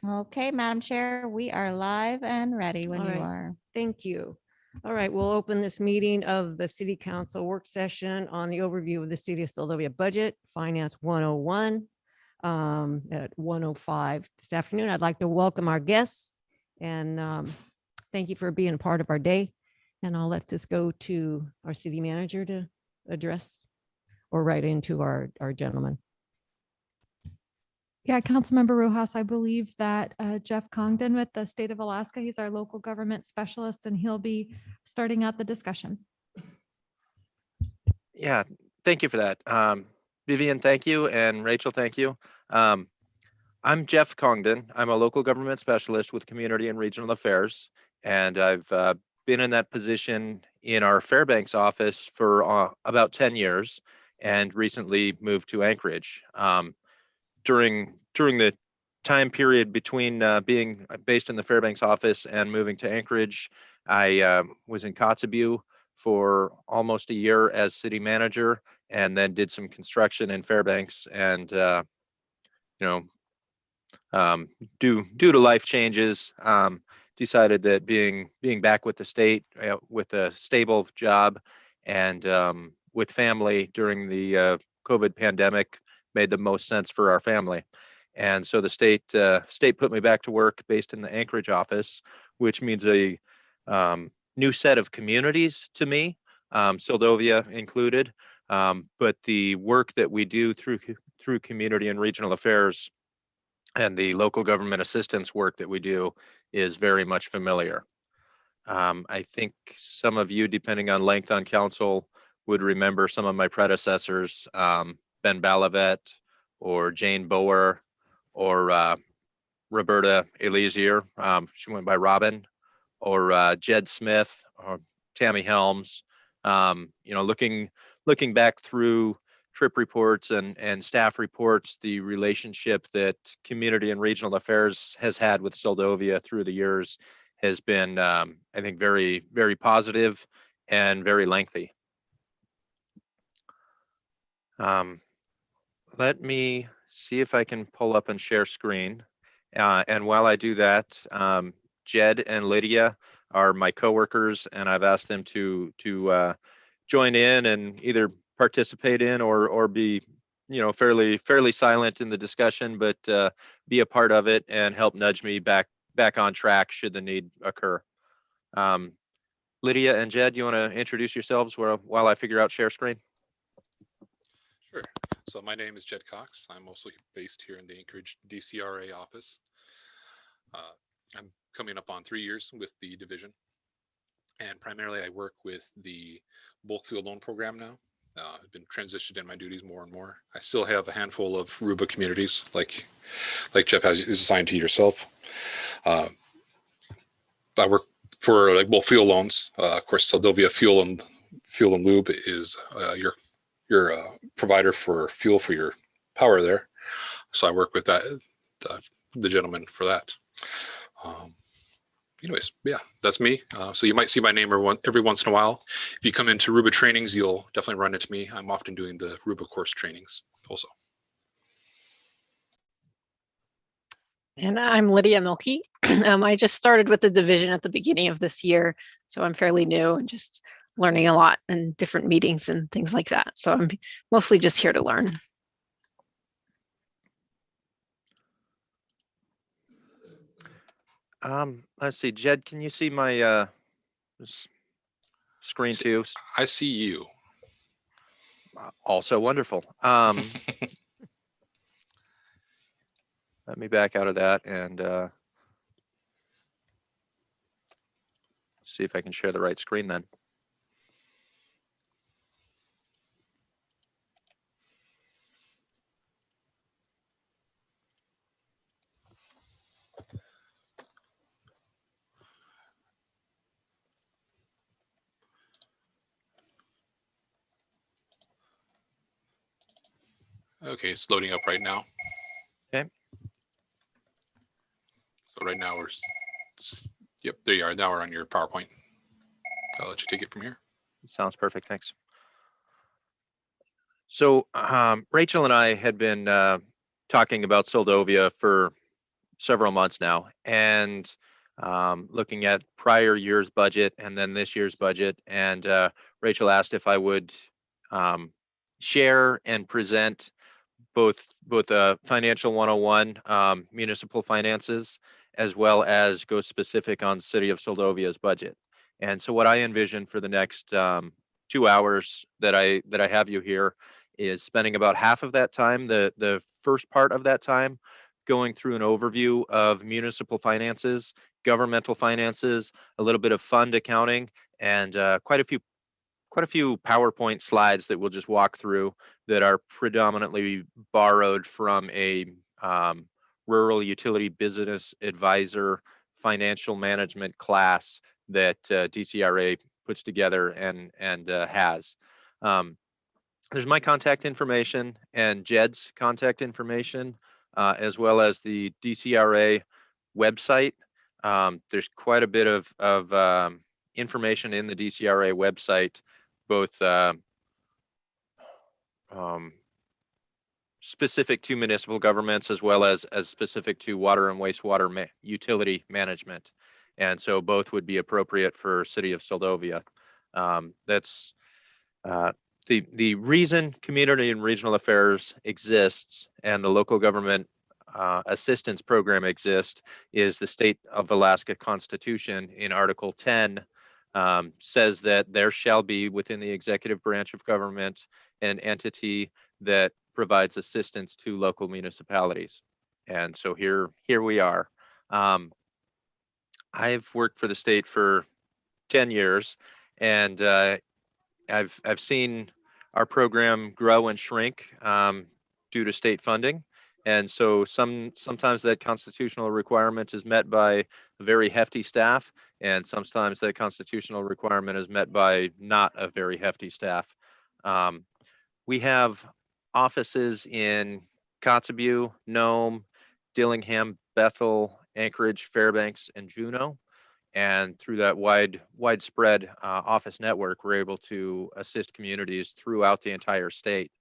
Okay, Madam Chair, we are live and ready when All you right. are. Thank you. All right, we'll open this meeting of the City Council work session on the overview of the City of Seldovia budget, Finance 101, at 1:05 this afternoon. I'd like to welcome our guests and thank you for being part of our day. And I'll let this go to our city manager to address or right into our gentleman. Yeah, Councilmember Rojas, I believe that Jeff Congdon with the state of Alaska, he's our local government specialist, and he'll be starting out the discussion. Yeah, thank you for that. Vivian, thank you. And Rachel, thank you. I'm Jeff Congdon. I'm a local government specialist with Community and Regional Affairs, and I've been in that position in our Fairbanks office for about 10 years and recently moved to Anchorage. During the time period between being based in the Fairbanks office and moving to Anchorage, I was in Kotzebue for almost a year as city manager, and then did some construction in Fairbanks. And you know, due to life changes, decided that being back with the state with a stable job and with family during the COVID pandemic made the most sense for our family. And so the state put me back to work based in the Anchorage office, which means a new set of communities to me, Seldovia included. But the work that we do through Community and Regional Affairs and the local government assistance work that we do is very much familiar. I think some of you, depending on length on council, would remember some of my predecessors, Ben Balavet or Jane Bower or Roberta Elisier. She went by Robin, or Jed Smith or Tammy Helms. Looking back through trip reports and staff reports, the relationship that Community and Regional Affairs has had with Seldovia through the years has been, I think, very, very positive and very lengthy. Let me see if I can pull up and share screen. And while I do that, Jed and Lydia are my coworkers, and I've asked them to join in and either participate in or be fairly silent in the discussion, but be a part of it and help nudge me back on track should the need occur. Lydia and Jed, you want to introduce yourselves while I figure out share screen? Sure. So my name is Jed Cox. I'm mostly based here in the Anchorage DCRA office. I'm coming up on 3 years with the division, and primarily I work with the bulk fuel loan program now. I've been transitioned in my duties more and more. I still have a handful of RUBA communities, like Jeff is assigned to yourself. I work for like bulk fuel loans. Of course, Seldovia Fuel and Lube is your provider for fuel for your power there. So I work with the gentleman for that. Anyways, yeah, that's me. So you might see my name every once in a while. If you come into RUBA trainings, you'll definitely run into me. I'm often doing the RUBA course trainings also. And I'm Lydia Milkey. I just started with the division at the beginning of this year, so I'm fairly new and just learning a lot and different meetings and things like that. So I'm mostly just here to learn. Let's see, Jed, can you see my screen too? I see you. Also wonderful. Let me back out of that and see if I can share the right screen then. Okay, it's loading up right now. Okay. So right now yep, there you are. Now we're on your PowerPoint. I'll let you take it from here. Sounds perfect, thanks. So Rachel and I had been talking about Seldovia for several months now, and looking at prior year's budget and then this year's budget. And Rachel asked if I would share and present both financial 101, municipal finances, as well as go specific on City of Soldovia's budget. And so what I envision for the next 2 hours that I have you here is spending about half of that time, the first part of that time, going through an overview of municipal finances, governmental finances, a little bit of fund accounting, and quite a few PowerPoint slides that we'll just walk through that are predominantly borrowed from a rural utility business advisor financial management class that DCRA puts together and has. There's my contact information and Jed's contact information, as well as the DCRA website. There's quite a bit of information in the DCRA website, both specific to municipal governments as well as specific to water and wastewater utility management. And so both would be appropriate for City of Soldovia. That's the reason Community and Regional Affairs exists and the local government assistance program exists is the State of Alaska Constitution in Article 10 says that there shall be within the executive branch of government an entity that provides assistance to local municipalities. And so here we are. I've worked for the state for 10 years, and I've seen our program grow and shrink due to state funding. And so sometimes that constitutional requirement is met by a very hefty staff, and sometimes that constitutional requirement is met by not a very hefty staff. We have offices in Kotzebue, Nome, Dillingham, Bethel, Anchorage, Fairbanks, and Juneau. And through that widespread office network, we're able to assist communities throughout the entire state.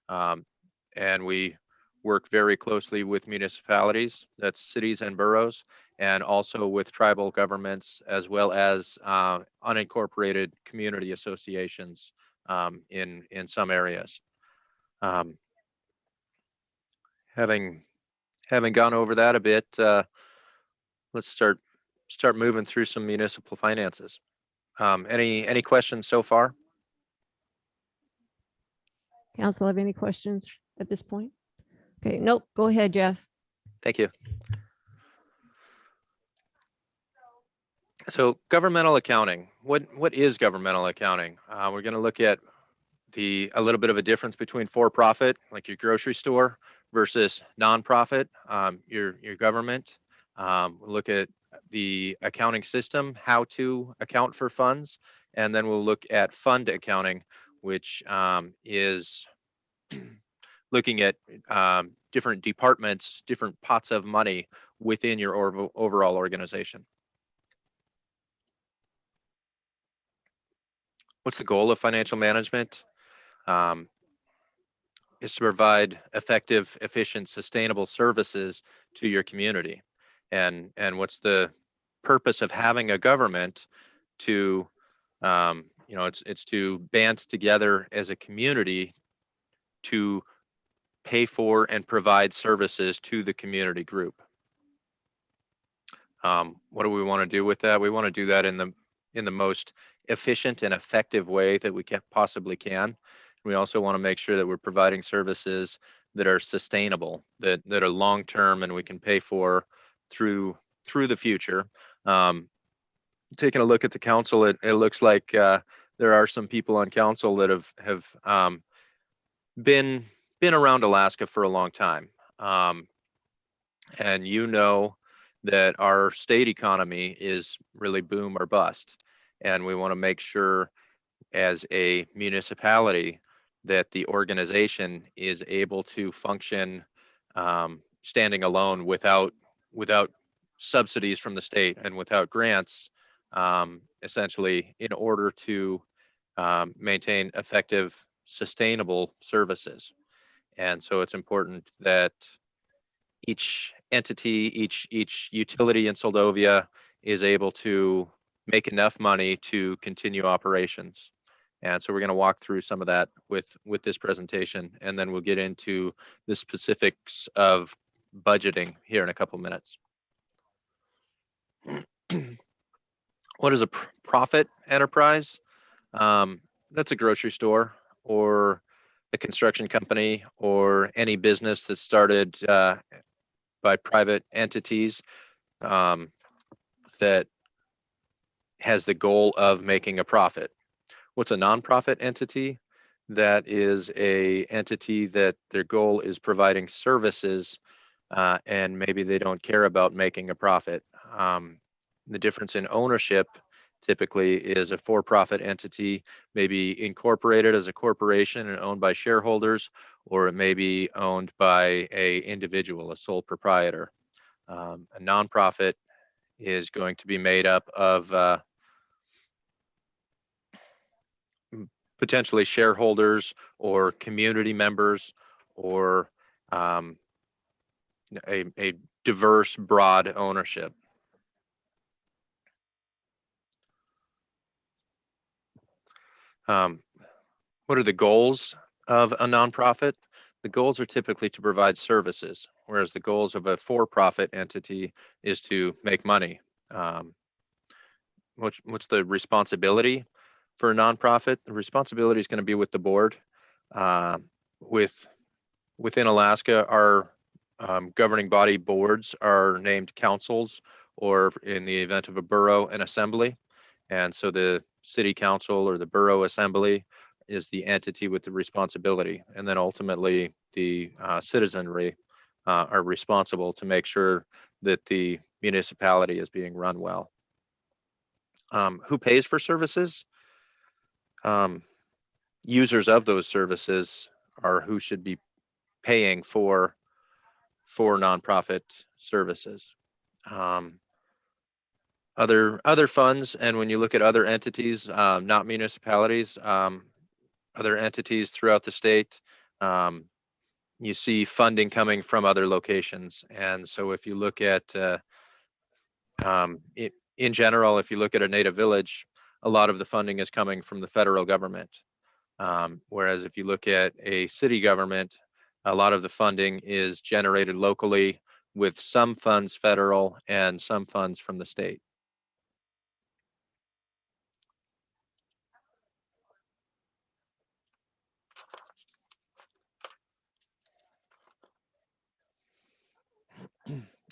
And we work very closely with municipalities, that's cities and boroughs, and also with tribal governments, as well as unincorporated community associations in some areas. Having gone over that a bit, let's start moving through some municipal finances. Any questions so far? Council have any questions at this point? Okay, nope, go ahead, Jeff. Thank you. So governmental accounting, what is governmental accounting? We're going to look at a little bit of a difference between for-profit, like your grocery store, versus nonprofit, your government. We'll look at the accounting system, how to account for funds, and then we'll look at fund accounting, which is looking at different departments, different pots of money within your overall organization. What's the goal of financial management? Is to provide effective, efficient, sustainable services to your community. And what's the purpose of having a government? To it's to band together as a community to pay for and provide services to the community group. What do we want to do with that? We want to do that in the most efficient and effective way that we possibly can. We also want to make sure that we're providing services that are sustainable, that are long-term, and we can pay for through the future. Taking a look at the council, it looks like there are some people on council that have been around Alaska for a long time, and you know that our state economy is really boom or bust, and we want to make sure as a municipality that the organization is able to function standing alone without subsidies from the state and without grants, essentially, in order to maintain effective, sustainable services. And so it's important that each entity, each utility in Soldovia is able to make enough money to continue operations. And so we're going to walk through some of that with this presentation, and then we'll get into the specifics of budgeting here in a couple minutes. What is a profit enterprise? That's a grocery store or a construction company or any business that's started by private entities that has the goal of making a profit. What's a nonprofit entity? That is a entity that their goal is providing services and maybe they don't care about making a profit. The difference in ownership typically is a for-profit entity may be incorporated as a corporation and owned by shareholders, or it may be owned by a individual, a sole proprietor. A nonprofit is going to be made up of potentially shareholders or community members or a diverse, broad ownership. What are the goals of a nonprofit? The goals are typically to provide services, whereas the goals of a for-profit entity is to make money. What's the responsibility for a nonprofit? The responsibility is going to be with the board. Within Alaska, our governing body boards are named councils, or in the event of a borough, an assembly. And so the city council or the borough assembly is the entity with the responsibility. And then ultimately the citizenry are responsible to make sure that the municipality is being run well. Who pays for services? Users of those services are who should be paying for nonprofit services. Other funds, and when you look at other entities, not municipalities, other entities throughout the state, you see funding coming from other locations. And so if you look at, in general, if you look at a native village, a lot of the funding is coming from the federal government. Whereas if you look at a city government, a lot of the funding is generated locally with some funds federal and some funds from the state.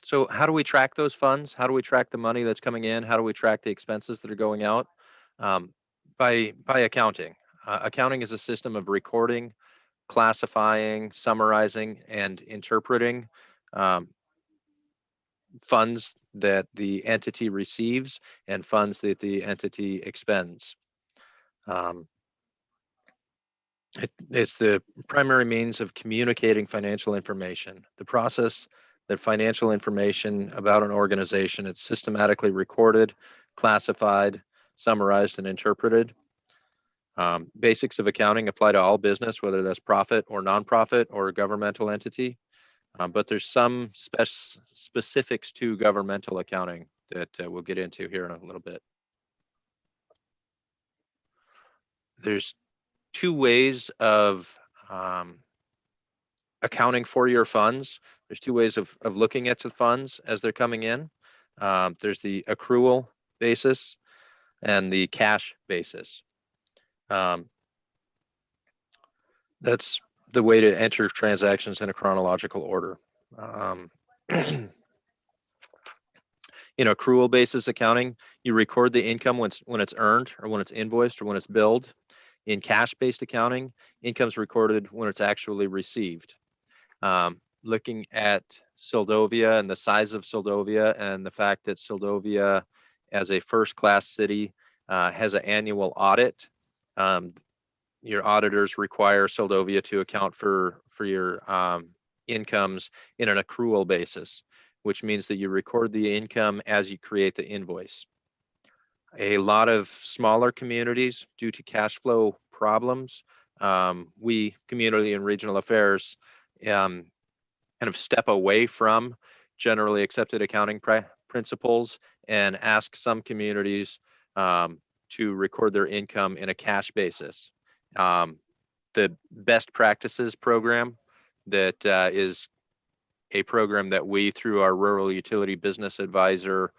So how do we track those funds? How do we track the money that's coming in? How do we track the expenses that are going out? By accounting. Accounting is a system of recording, classifying, summarizing, and interpreting funds that the entity receives and funds that the entity expends. It's the primary means of communicating financial information. The process that financial information about an organization, it's systematically recorded, classified, summarized, and interpreted. Basics of accounting apply to all business, whether that's profit or nonprofit or a governmental entity. But there's some specifics to governmental accounting that we'll get into here in a little bit. There's two ways of accounting for your funds. There's two ways of looking at the funds as they're coming in. There's the accrual basis and the cash basis. That's the way to enter transactions in a chronological order. In accrual basis accounting, you record the income when it's earned or when it's invoiced or when it's billed. In cash-based accounting, income's recorded when it's actually received. Looking at Soldovia and the size of Soldovia and the fact that Soldovia as a first-class city has an annual audit. Your auditors require Soldovia to account for your incomes in an accrual basis, which means that you record the income as you create the invoice. A lot of smaller communities, due to cash flow problems, we, Community and Regional Affairs, kind of step away from generally accepted accounting principles and ask some communities to record their income in a cash basis. The best practices program that is a program that we, through our Rural Utility Business Advisor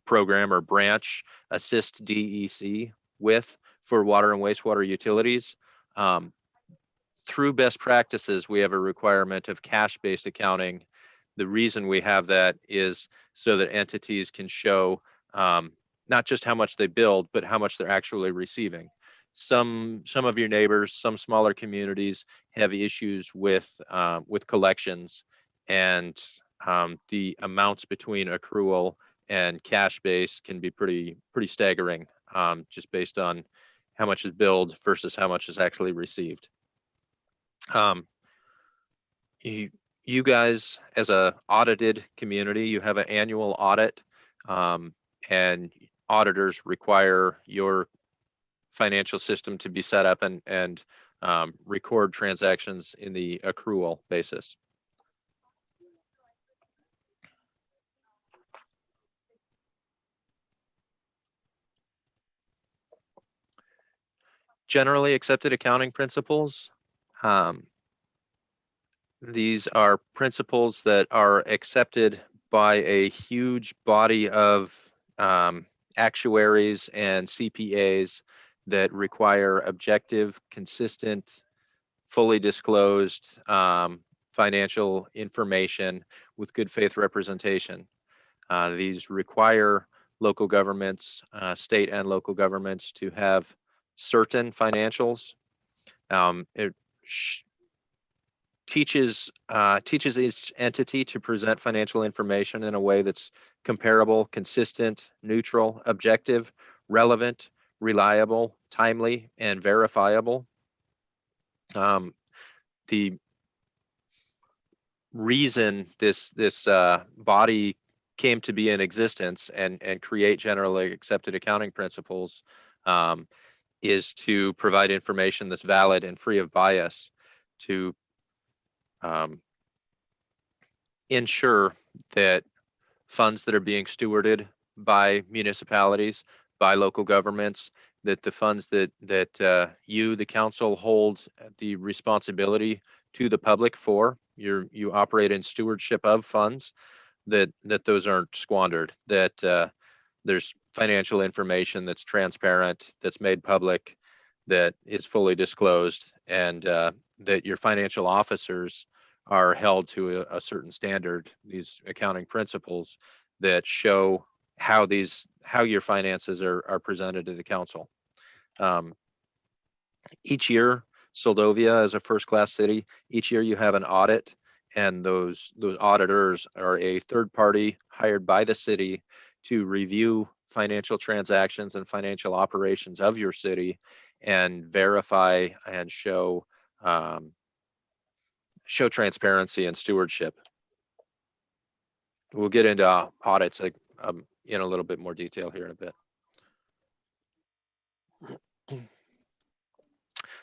program or branch, assist DEC with for water and wastewater utilities. Through best practices, we have a requirement of cash-based accounting. The reason we have that is so that entities can show not just how much they build, but how much they're actually receiving. Some of your neighbors, some smaller communities have issues with collections, and the amounts between accrual and cash base can be pretty staggering, just based on how much is billed versus how much is actually received. You guys, as a audited community, you have an annual audit, and auditors require your financial system to be set up and record transactions in the accrual basis. Generally accepted accounting principles. These are principles that are accepted by a huge body of actuaries and CPAs that require objective, consistent, fully disclosed financial information with good faith representation. These require local governments, state and local governments, to have certain financials. It teaches each entity to present financial information in a way that's comparable, consistent, neutral, objective, relevant, reliable, timely, and verifiable. The reason this body came to be in existence and create generally accepted accounting principles is to provide information that's valid and free of bias, to ensure that funds that are being stewarded by municipalities, by local governments, that the funds that you, the council, hold the responsibility to the public for, you operate in stewardship of funds, that those aren't squandered, that there's financial information that's transparent, that's made public, that is fully disclosed, and that your financial officers are held to a certain standard, these accounting principles that show how your finances are presented to the council. Each year, Soldovia is a first-class city. Each year you have an audit, and those auditors are a third party hired by the city to review financial transactions and financial operations of your city and verify and show transparency and stewardship. We'll get into audits in a little bit more detail here in a bit.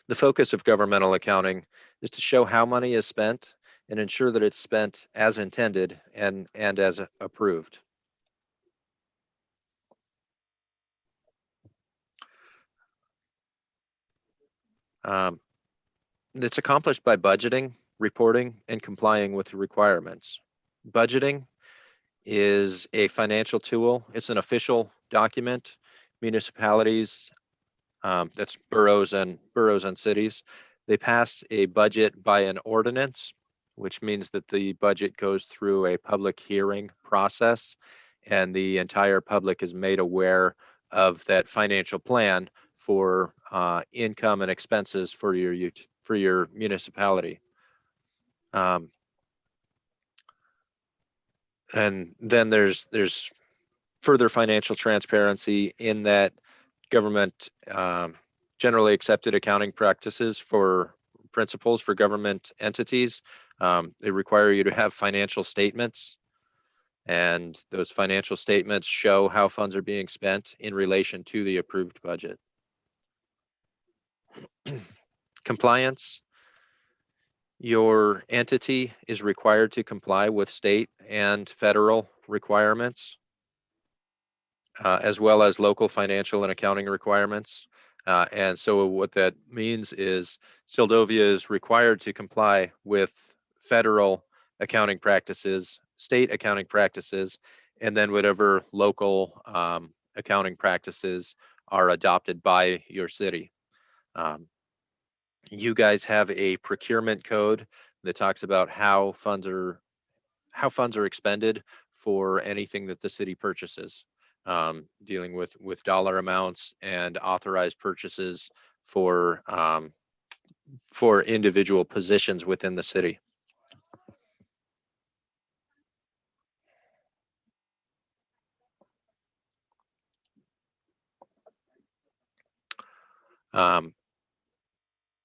The focus of governmental accounting is to show how money is spent and ensure that it's spent as intended and as approved. It's accomplished by budgeting, reporting, and complying with the requirements. Budgeting is a financial tool. It's an official document. Municipalities, that's boroughs and cities, they pass a budget by an ordinance, which means that the budget goes through a public hearing process, and the entire public is made aware of that financial plan for income and expenses for your municipality. And then there's further financial transparency in that government generally accepted accounting practices for principles for government entities. They require you to have financial statements, and those financial statements show how funds are being spent in relation to the approved budget. Compliance Your entity is required to comply with state and federal requirements, as well as local financial and accounting requirements. And so what that means is Seldovia is required to comply with federal accounting practices, state accounting practices, and then whatever local accounting practices are adopted by your city. You guys have a procurement code that talks about how funds are expended for anything that the city purchases, dealing with dollar amounts and authorized purchases for individual positions within the city.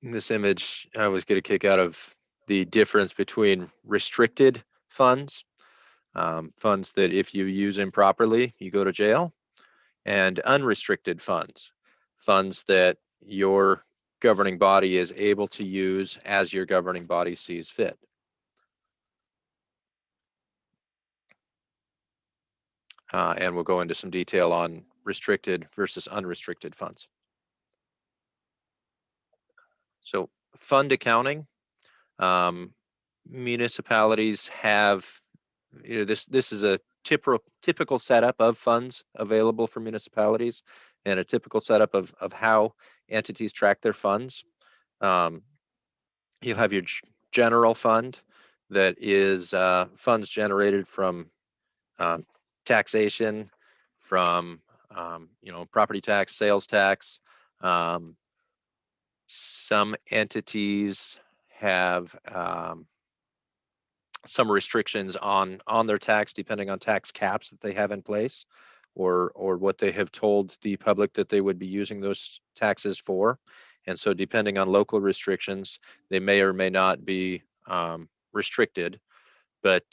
In this image, I always get a kick out of the difference between restricted funds, funds that if you use improperly, you go to jail, and unrestricted funds, funds that your governing body is able to use as your governing body sees fit. And we'll go into some detail on restricted versus unrestricted funds. So fund accounting, municipalities have, this is a typical setup of funds available for municipalities and a typical setup of how entities track their funds. You'll have your general fund that is funds generated from taxation, from property tax, sales tax. Some entities have some restrictions on their tax depending on tax caps that they have in place, or what they have told the public that they would be using those taxes for. And so depending on local restrictions, they may or may not be restricted. But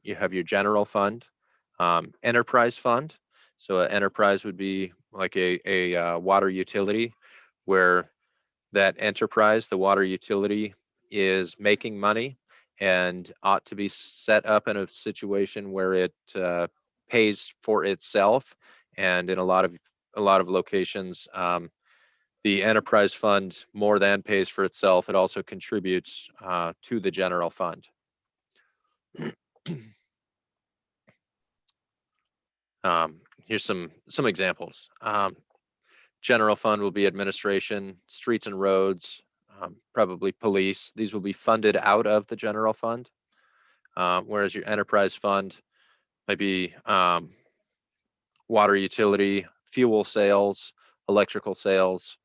you have your general fund, enterprise fund. So an enterprise would be like a water utility, where that enterprise, the water utility, is making money and ought to be set up in a situation where it pays for itself. And in a lot of locations, the enterprise fund more than pays for itself. It also contributes to the general fund. Here's some examples. General fund will be administration, streets and roads, probably police. These will be funded out of the general fund, whereas your enterprise fund might be water utility, fuel sales, electrical sales,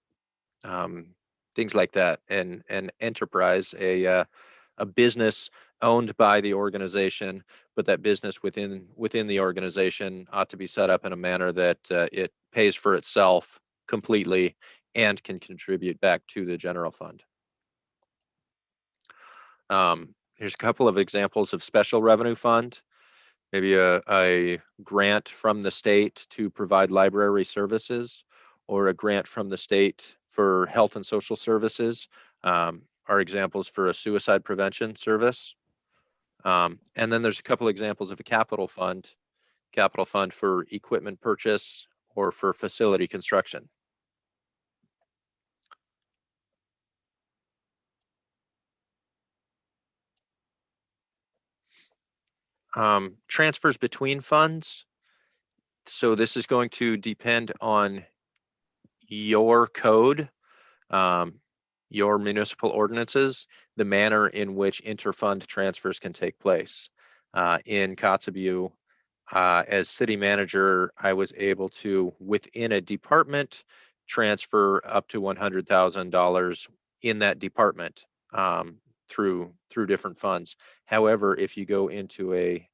things like that. And an enterprise, a business owned by the organization, but that business within the organization ought to be set up in a manner that it pays for itself completely and can contribute back to the general fund. Here's a couple of examples of special revenue fund. Maybe a grant from the state to provide library services, or a grant from the state for health and social services, are examples for a suicide prevention service. And then there's a couple examples of a capital fund for equipment purchase or for facility construction. Transfers between funds. So this is going to depend on your code, your municipal ordinances, the manner in which interfund transfers can take place. In Kotzebue, as city manager, I was able to, within a department, transfer up to $100,000 in that department through different funds. However, if you go into a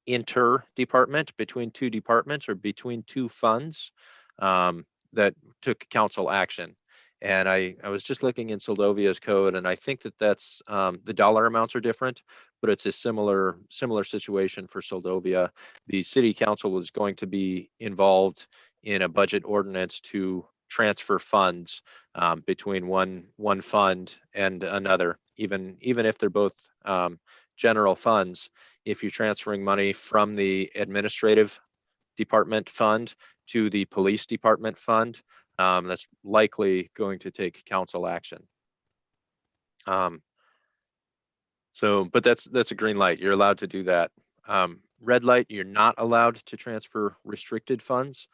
inter-department, between two departments or between two funds, that took council action. And I was just looking in Soldovia's code, and I think that's the dollar amounts are different, but it's a similar situation for Soldovia. The city council was going to be involved in a budget ordinance to transfer funds between one fund and another even if they're both general funds, if you're transferring money from the administrative department fund to the police department fund, that's likely going to take council action. But that's a green light. You're allowed to do that. Red light, you're not allowed to transfer restricted funds.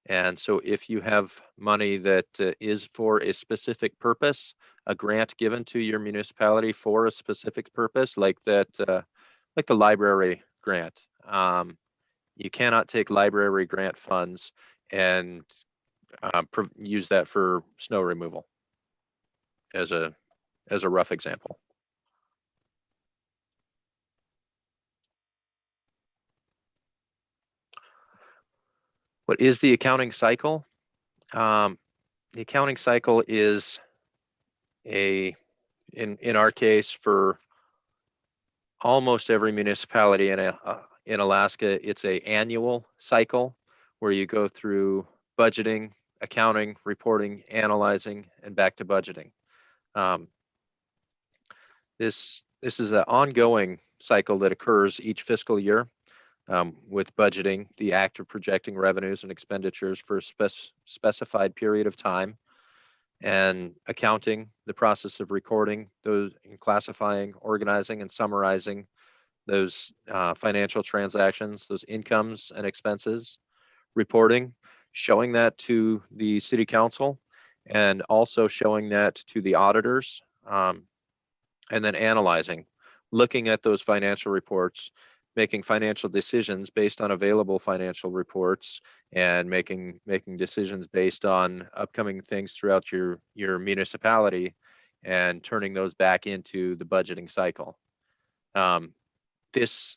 And so if you have money that is for a specific purpose, a grant given to your municipality for a specific purpose, like that, like the library grant, you cannot take library grant funds and use that for snow removal as a rough example. What is the accounting cycle? The accounting cycle is in our case, for almost every municipality in Alaska, it's an annual cycle where you go through budgeting, accounting, reporting, analyzing, and back to budgeting. This is an ongoing cycle that occurs each fiscal year. With budgeting, the act of projecting revenues and expenditures for a specified period of time, and accounting, the process of recording those and classifying, organizing, and summarizing those financial transactions, those incomes and expenses, reporting, showing that to the city council, and also showing that to the auditors, and then analyzing, looking at those financial reports, making financial decisions based on available financial reports, and making decisions based on upcoming things throughout your municipality, and turning those back into the budgeting cycle. This,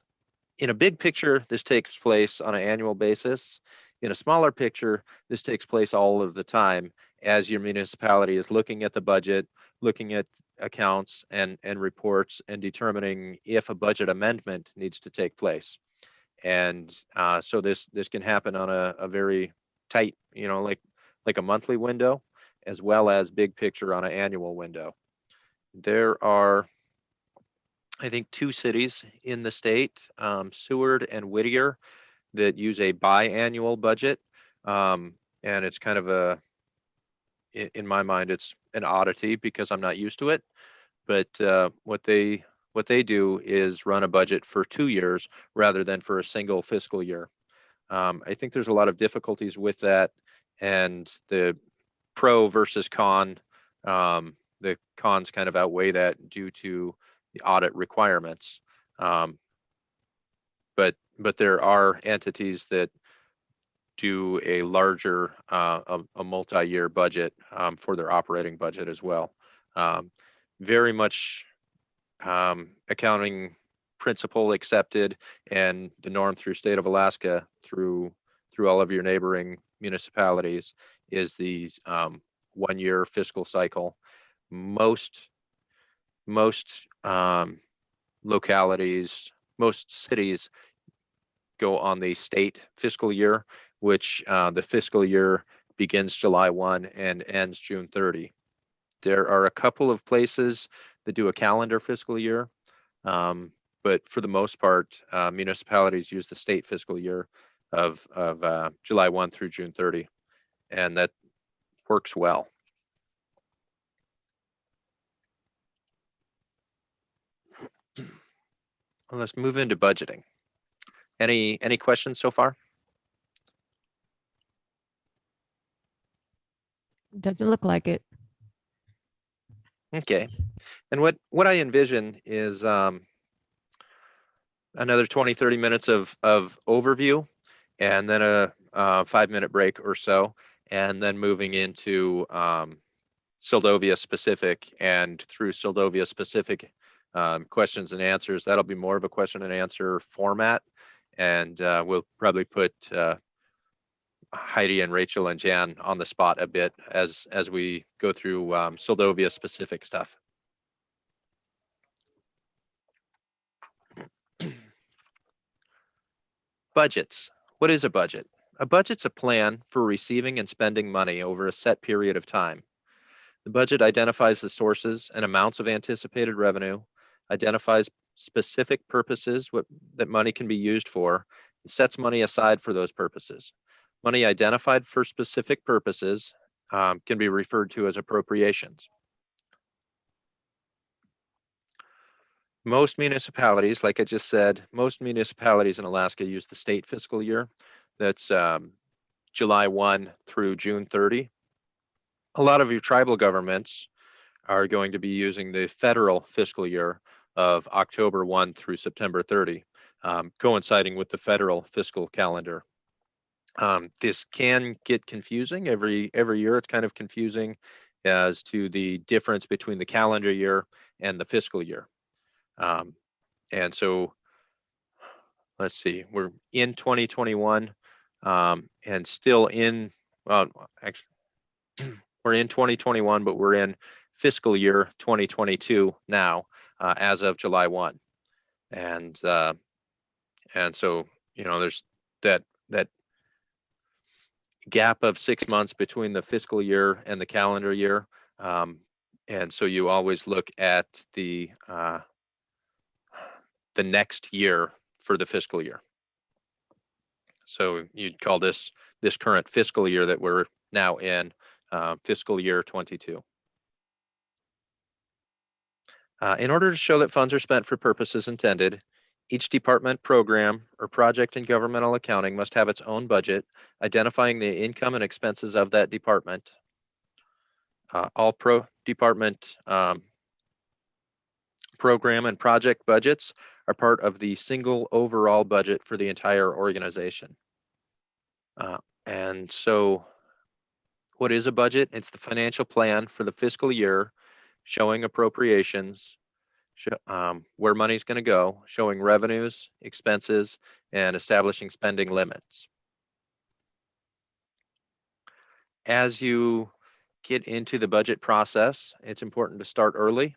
in a big picture, this takes place on an annual basis. In a smaller picture, this takes place all of the time as your municipality is looking at the budget, looking at accounts and reports, and determining if a budget amendment needs to take place. And so this can happen on a very tight, like a monthly window, as well as big picture on an annual window. There are, I think, 2 cities in the state, Seward and Whittier, that use a biannual budget. And it's kind of in my mind, it's an oddity because I'm not used to it. But what they do is run a budget for 2 years rather than for a single fiscal year. I think there's a lot of difficulties with that, and the pro versus con. The cons kind of outweigh that due to the audit requirements. But there are entities that do a larger, a multi-year budget for their operating budget as well. Very much accounting principle accepted, and the norm through state of Alaska, through all of your neighboring municipalities, is these 1-year fiscal cycle. Most localities, most cities go on the state fiscal year, which the fiscal year begins July 1 and ends June 30. There are a couple of places that do a calendar fiscal year, but for the most part, municipalities use the state fiscal year of July 1 through June 30, and that works well. Well, let's move into budgeting. Any questions so far? Doesn't look like it. Okay. And what I envision is another 20-30 minutes of overview, and then a 5-minute break or so, and then moving into Seldovia specific, and through Seldovia specific questions and answers. That'll be more of a question and answer format, and we'll probably put Heidi and Rachel and Jan on the spot a bit as we go through Seldovia specific stuff. Budgets. What is a budget? A budget's a plan for receiving and spending money over a set period of time. The budget identifies the sources and amounts of anticipated revenue, identifies specific purposes that money can be used for, and sets money aside for those purposes. Money identified for specific purposes can be referred to as appropriations. Most municipalities, like I just said, most municipalities in Alaska use the state fiscal year. That's July 1 through June 30. A lot of your tribal governments are going to be using the federal fiscal year of October 1 through September 30, coinciding with the federal fiscal calendar. This can get confusing every year. It's kind of confusing as to the difference between the calendar year and the fiscal year. And so let's see, we're in 2021 and still in, well, actually, we're in 2021, but we're in fiscal year 2022 now, as of July 1. And so, there's that gap of 6 months between the fiscal year and the calendar year. And so you always look at the next year for the fiscal year. So you'd call this current fiscal year that we're now in fiscal year 22. In order to show that funds are spent for purposes intended, each department, program, or project in governmental accounting must have its own budget, identifying the income and expenses of that department. All department program and project budgets are part of the single overall budget for the entire organization. And so what is a budget? It's the financial plan for the fiscal year, showing appropriations, where money's going to go, showing revenues, expenses, and establishing spending limits. As you get into the budget process, it's important to start early.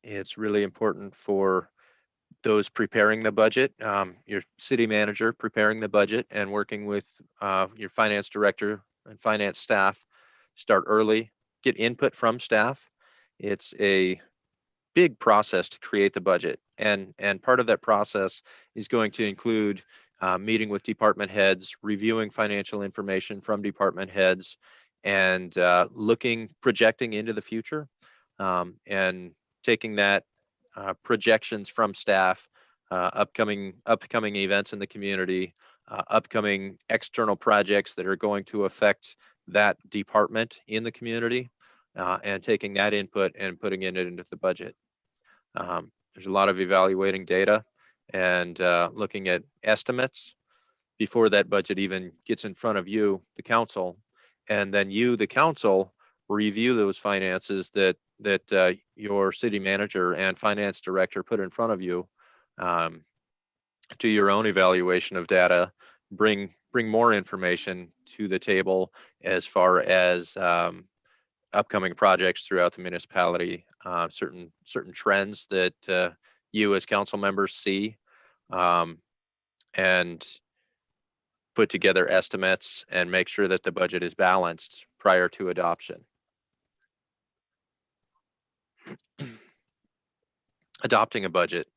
It's really important for those preparing the budget, your city manager preparing the budget and working with your finance director and finance staff. Start early, get input from staff. It's a big process to create the budget, and part of that process is going to include meeting with department heads, reviewing financial information from department heads, and projecting into the future, and taking that projections from staff, upcoming events in the community, upcoming external projects that are going to affect that department in the community, and taking that input and putting it into the budget. There's a lot of evaluating data and looking at estimates before that budget even gets in front of you, the council, and then you, the council, review those finances that your city manager and finance director put in front of you, do your own evaluation of data, bring more information to the table as far as upcoming projects throughout the municipality, certain trends that you as council members see, and put together estimates and make sure that the budget is balanced prior to adoption. Adopting a budget.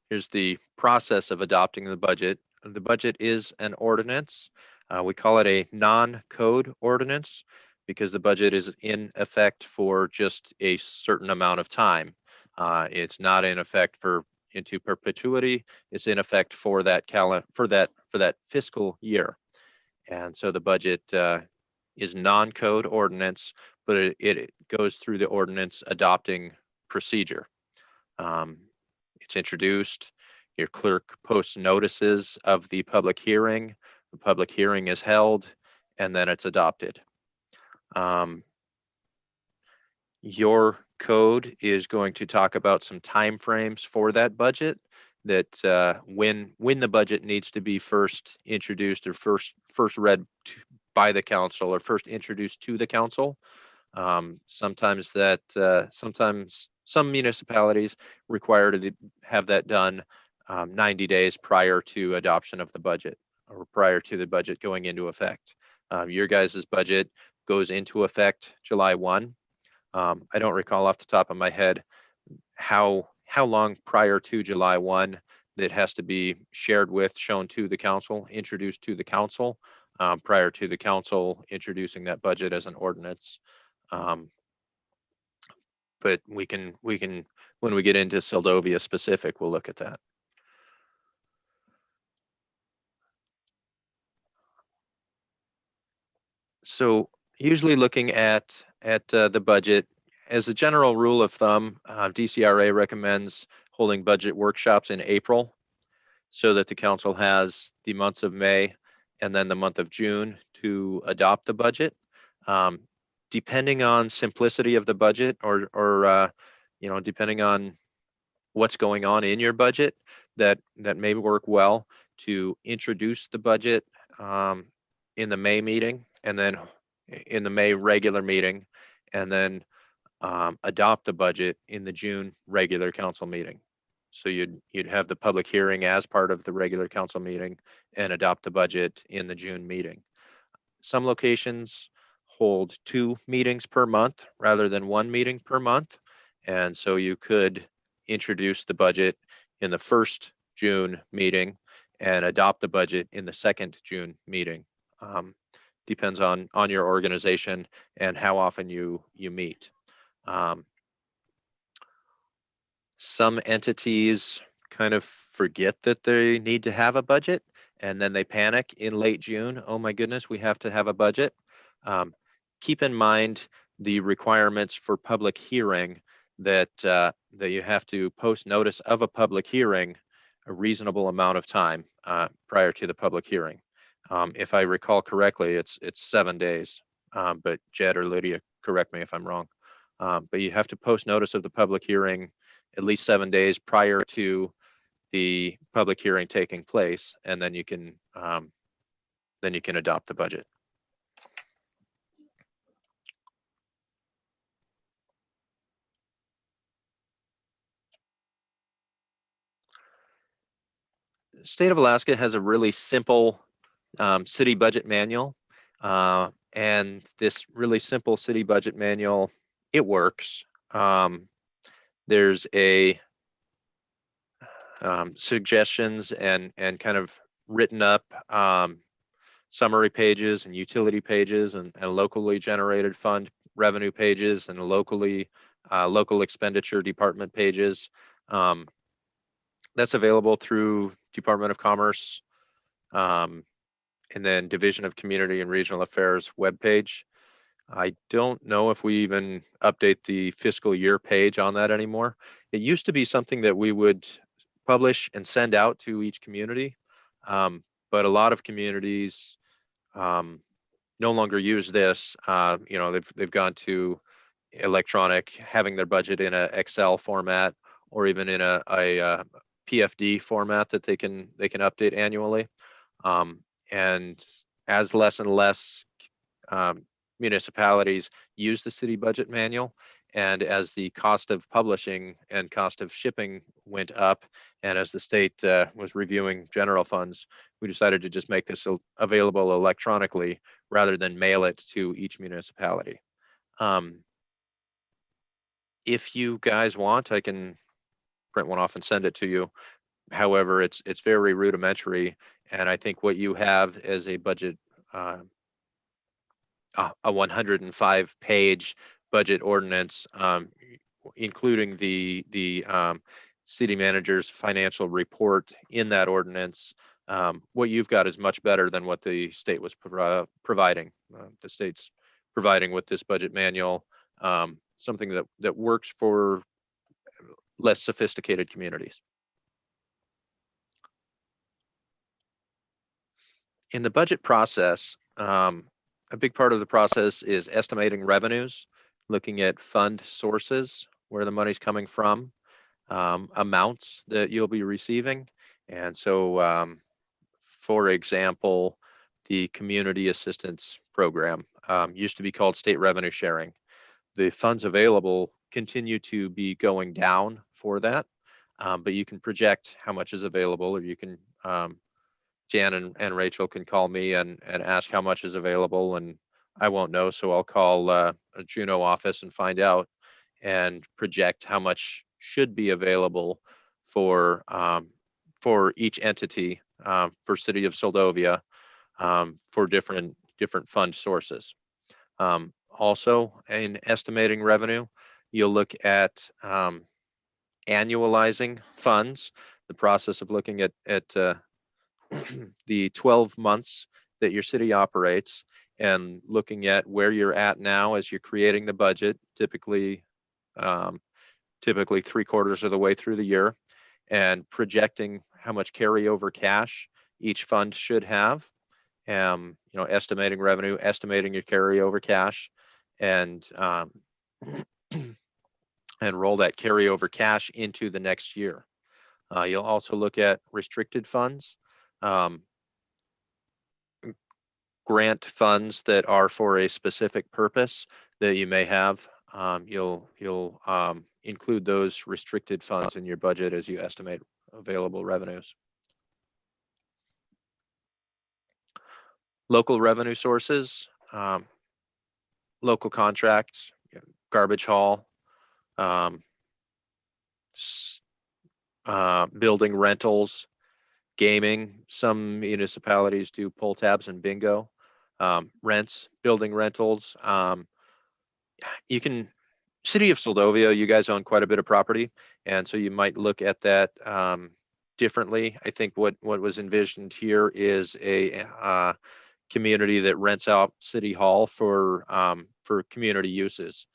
Here's the process of adopting the budget. The budget is an ordinance. We call it a non-code ordinance because the budget is in effect for just a certain amount of time. It's not in effect into perpetuity. It's in effect for that fiscal year. And so the budget is non-code ordinance, but it goes through the ordinance adopting procedure. It's introduced, your clerk posts notices of the public hearing is held, and then it's adopted. Your code is going to talk about some timeframes for that budget, that when the budget needs to be first introduced or first read by the council or first introduced to the council. Sometimes some municipalities require to have that done 90 days prior to adoption of the budget or prior to the budget going into effect. Your guys' budget goes into effect July 1. I don't recall off the top of my head how long prior to July 1 that has to be shared with, shown to the council, introduced to the council, prior to the council introducing that budget as an ordinance. But we can, when we get into Seldovia specific, we'll look at that. So usually looking at the budget, as a general rule of thumb, DCRA recommends holding budget workshops in April so that the council has the months of May and then the month of June to adopt the budget. Depending on simplicity of the budget or depending on what's going on in your budget, that may work well to introduce the budget in the May meeting and then in the May regular meeting, and then adopt the budget in the June regular council meeting. So you'd have the public hearing as part of the regular council meeting and adopt the budget in the June meeting. Some locations hold 2 meetings per month rather than 1 meeting per month. And so you could introduce the budget in the first June meeting and adopt the budget in the second June meeting. Depends on your organization and how often you meet. Some entities kind of forget that they need to have a budget, and then they panic in late June. Oh my goodness, we have to have a budget. Keep in mind the requirements for public hearing, that you have to post notice of a public hearing a reasonable amount of time prior to the public hearing. If I recall correctly, it's 7 days, but Jed or Lydia, correct me if I'm wrong. But you have to post notice of the public hearing at least 7 days prior to the public hearing taking place, and then you can adopt the budget. The state of Alaska has a really simple city budget manual, and this really simple city budget manual, it works. There's a suggestions and kind of written up summary pages and utility pages and locally generated fund revenue pages and local expenditure department pages. That's available through Department of Commerce and then Division of Community and Regional Affairs webpage. I don't know if we even update the fiscal year page on that anymore. It used to be something that we would publish and send out to each community, but a lot of communities no longer use this. They've gone to electronic, having their budget in a Excel format or even in a PFD format that they can update annually. And as less and less municipalities use the city budget manual, and as the cost of publishing and cost of shipping went up, and as the state was reviewing general funds, we decided to just make this available electronically rather than mail it to each municipality. If you guys want, I can print one off and send it to you. However, it's very rudimentary, and I think what you have as a budget, a 105-page budget ordinance, including the city manager's financial report in that ordinance, what you've got is much better than what the state was providing. The state's providing with this budget manual something that works for less sophisticated communities. In the budget process, a big part of the process is estimating revenues, looking at fund sources, where the money's coming from, amounts that you'll be receiving. And so, for example, the Community Assistance Program used to be called State Revenue Sharing. The funds available continue to be going down for that, but you can project how much is available, or you can Jan and Rachel can call me and ask how much is available, and I won't know, so I'll call a Juneau office and find out and project how much should be available for each entity for City of Soldovia for different fund sources. Also, in estimating revenue, you'll look at annualizing funds, the process of looking at the 12 months that your city operates and looking at where you're at now as you're creating the budget, typically 3/4 of the way through the year, and projecting how much carryover cash each fund should have. Estimating revenue, estimating your carryover cash, and and roll that carryover cash into the next year. You'll also look at restricted funds, grant funds that are for a specific purpose that you may have. You'll include those restricted funds in your budget as you estimate available revenues. Local revenue sources, local contracts, garbage haul, building rentals, gaming. Some municipalities do pull tabs and bingo. Rents, building rentals. City of Soldovia, you guys own quite a bit of property, and so you might look at that differently. I think what was envisioned here is a community that rents out City Hall for community uses,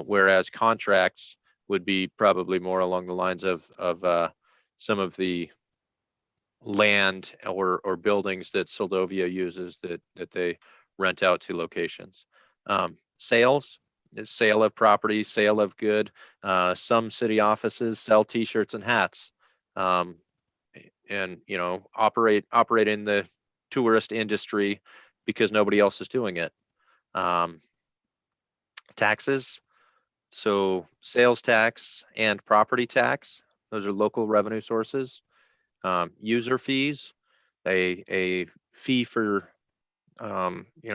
whereas contracts would be probably more along the lines of some of the land or buildings that Soldovia uses that they rent out to locations. Sales, sale of property, sale of good. Some city offices sell T-shirts and hats, and operate in the tourist industry because nobody else is doing it. Taxes, so sales tax and property tax, those are local revenue sources. User fees, a fee for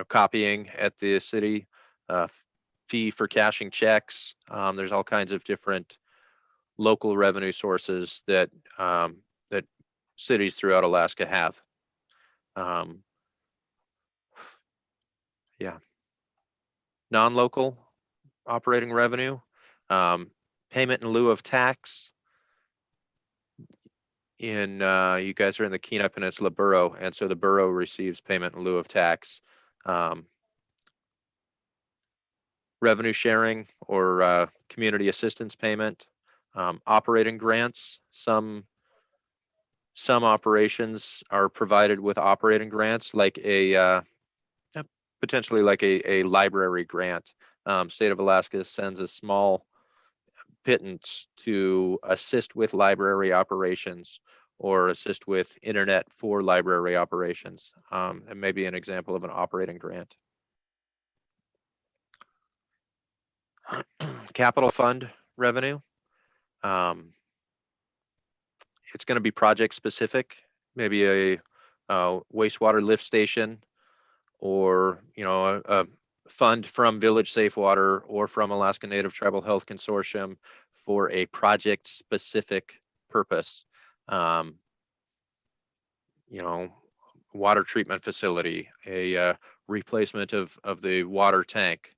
copying at the city, fee for cashing checks. There's all kinds of different local revenue sources that that cities throughout Alaska have. Yeah. Non-local operating revenue, payment in lieu of tax. You guys are in the Kenai Peninsula Borough, and so the borough receives payment in lieu of tax. Revenue sharing or community assistance payment, operating grants. Some operations are provided with operating grants, like potentially like a library grant. State of Alaska sends a small pittance to assist with library operations or assist with internet for library operations. And maybe an example of an operating grant. Capital fund revenue. It's going to be project specific, maybe a wastewater lift station, or a fund from Village Safe Water or from Alaska Native Tribal Health Consortium for a project specific purpose. Water treatment facility, a replacement of the water tank,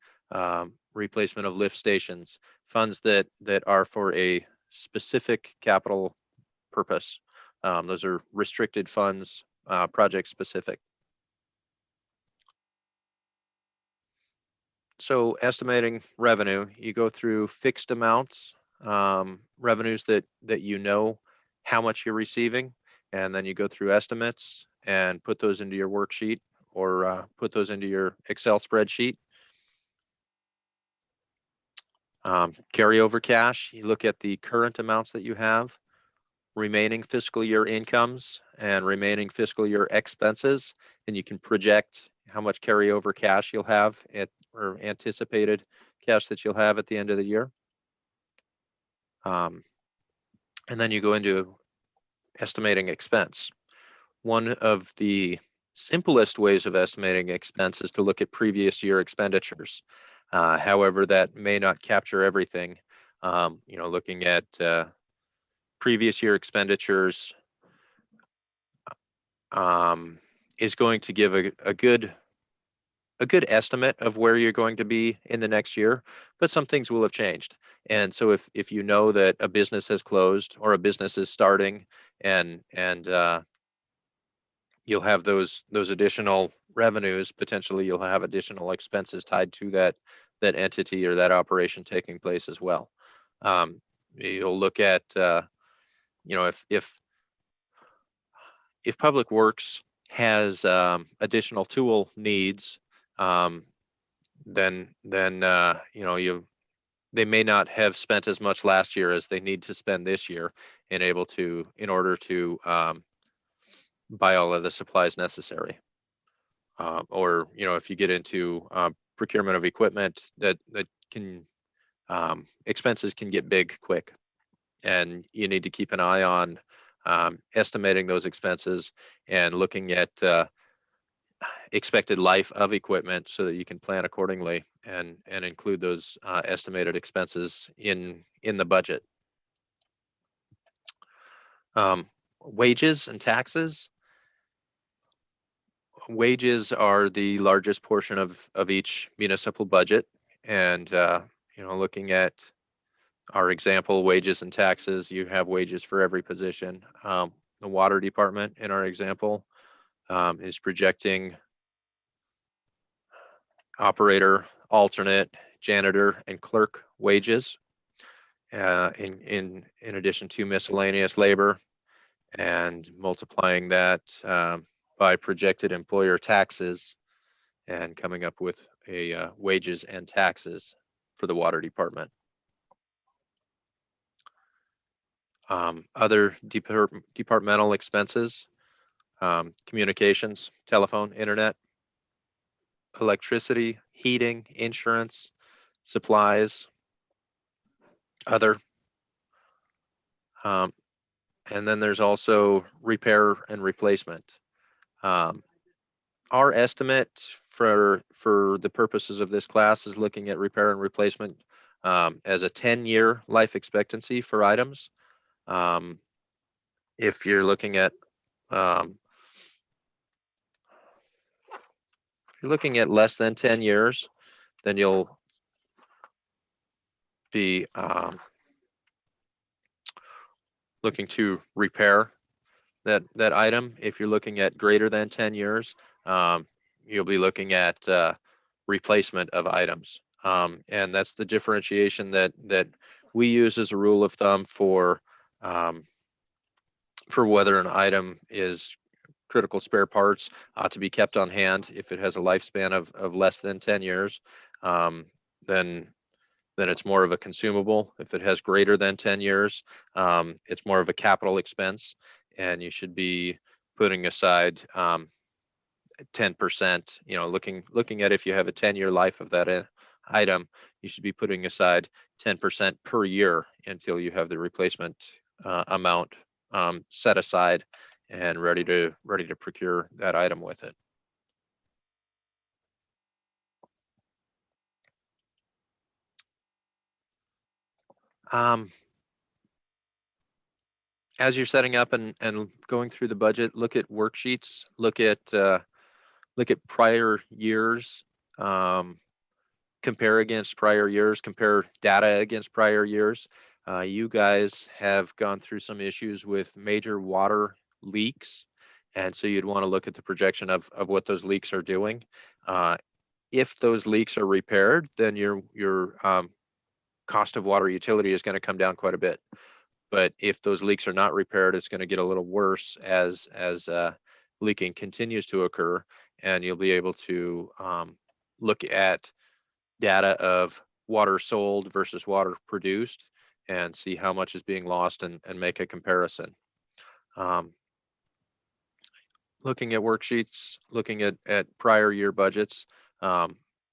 replacement of lift stations, funds that are for a specific capital purpose. Those are restricted funds, project specific. So estimating revenue, you go through fixed amounts, revenues that how much you're receiving, and then you go through estimates and put those into your worksheet or put those into your Excel spreadsheet. Carryover cash, you look at the current amounts that you have, remaining fiscal year incomes and remaining fiscal year expenses, and you can project how much carryover cash you'll have or anticipated cash that you'll have at the end of the year. And then you go into estimating expense. One of the simplest ways of estimating expense is to look at previous year expenditures. However, that may not capture everything. Looking at previous year expenditures is going to give a good estimate of where you're going to be in the next year, but some things will have changed. And so if you know that a business has closed or a business is starting, and you'll have those additional revenues, potentially you'll have additional expenses tied to that entity or that operation taking place as well. You'll look at if Public Works has additional tool needs, then they may not have spent as much last year as they need to spend this year in order to buy all of the supplies necessary. Or if you get into procurement of equipment, that can expenses can get big quick, and you need to keep an eye on estimating those expenses and looking at expected life of equipment so that you can plan accordingly and include those estimated expenses in the budget. Wages and taxes. Wages are the largest portion of each municipal budget, and looking at our example, wages and taxes, you have wages for every position. The water department in our example is projecting operator, alternate, janitor, and clerk wages in addition to miscellaneous labor, and multiplying that by projected employer taxes and coming up with a wages and taxes for the water department. Other departmental expenses, communications, telephone, internet, electricity, heating, insurance, supplies, other. And then there's also repair and replacement. Our estimate for the purposes of this class is looking at repair and replacement as a 10-year life expectancy for items. If you're looking at less than 10 years, then you'll be looking to repair that item. If you're looking at greater than 10 years, you'll be looking at replacement of items. And that's the differentiation that we use as a rule of thumb for whether an item is critical spare parts to be kept on hand. If it has a lifespan of less than 10 years, then it's more of a consumable. If it has greater than 10 years, it's more of a capital expense, and you should be putting aside 10%, looking at if you have a 10-year life of that item, you should be putting aside 10% per year until you have the replacement amount set aside and ready to procure that item with it. As you're setting up and going through the budget, look at worksheets, look at prior years, compare against prior years, compare data against prior years. You guys have gone through some issues with major water leaks, and so you'd want to look at the projection of what those leaks are doing. If those leaks are repaired, then your cost of water utility is going to come down quite a bit. But if those leaks are not repaired, it's going to get a little worse as leaking continues to occur, and you'll be able to look at data of water sold versus water produced and see how much is being lost and make a comparison. Looking at worksheets, looking at prior year budgets,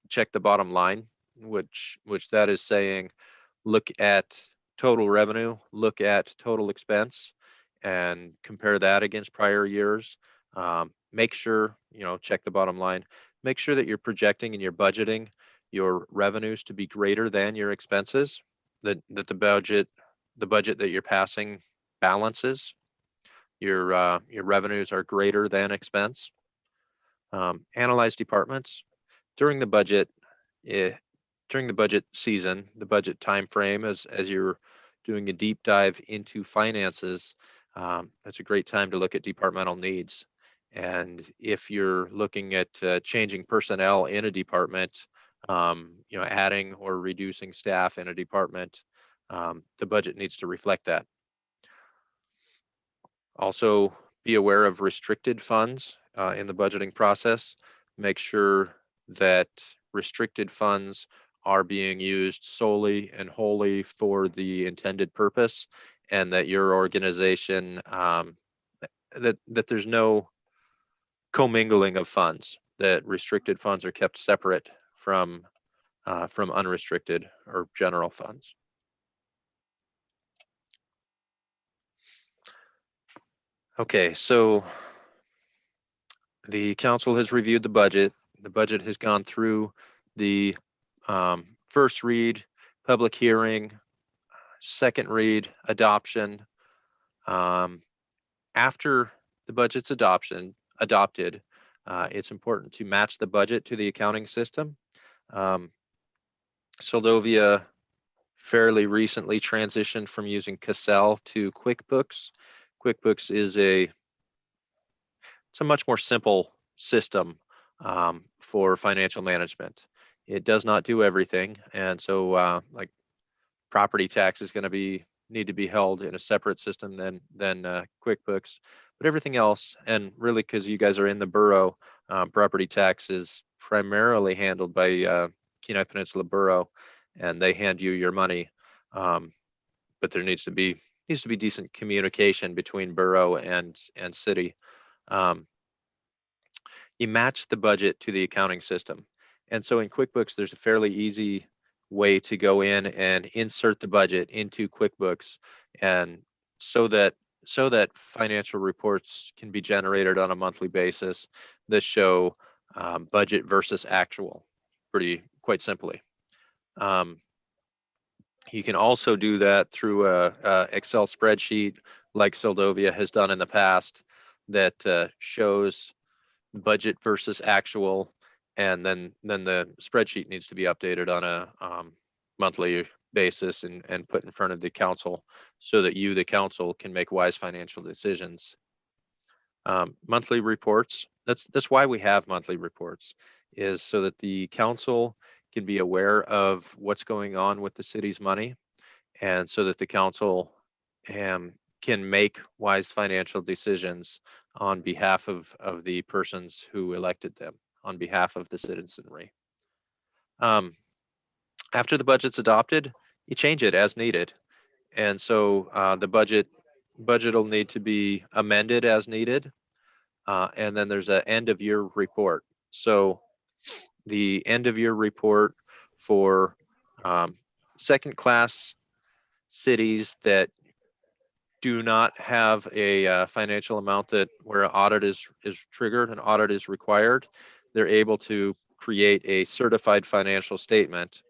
check the bottom line, which that is saying look at total revenue, look at total expense, and compare that against prior years. make sure, check the bottom line, make sure that you're projecting and you're budgeting your revenues to be greater than your expenses, that the budget that you're passing balances. Your revenues are greater than expense. Analyze departments during the budget. During the budget season, the budget time frame, as you're doing a deep dive into finances, that's a great time to look at departmental needs. And if you're looking at changing personnel in a department, adding or reducing staff in a department, the budget needs to reflect that. Also, be aware of restricted funds in the budgeting process. Make sure that restricted funds are being used solely and wholly for the intended purpose, and that your organization, that there's no commingling of funds, that restricted funds are kept separate from unrestricted or general funds. Okay, so the council has reviewed the budget. The budget has gone through the first read, public hearing, second read, adoption. After the budget's adopted, it's important to match the budget to the accounting system. Soldovia fairly recently transitioned from using Cassell to QuickBooks. QuickBooks is it's a much more simple system for financial management. It does not do everything, and so like property tax is going to need to be held in a separate system than QuickBooks, but everything else, and really because you guys are in the borough, property tax is primarily handled by Kenai Peninsula Borough, and they hand you your money, but there needs to be decent communication between borough and city. You match the budget to the accounting system. And so in QuickBooks, there's a fairly easy way to go in and insert the budget into QuickBooks, and so that financial reports can be generated on a monthly basis that show budget versus actual quite simply. You can also do that through a Excel spreadsheet like Soldovia has done in the past that shows budget versus actual, and then the spreadsheet needs to be updated on a monthly basis and put in front of the council so that you, the council, can make wise financial decisions. Monthly reports, that's why we have monthly reports, is so that the council can be aware of what's going on with the city's money, and so that the council can make wise financial decisions on behalf of the persons who elected them, on behalf of the citizenry. After the budget's adopted, you change it as needed. And so the budget will need to be amended as needed. And then there's an end of year report. So the end of year report for second class cities that do not have a financial amount where an audit is triggered, an audit is required, they're able to create a certified financial statement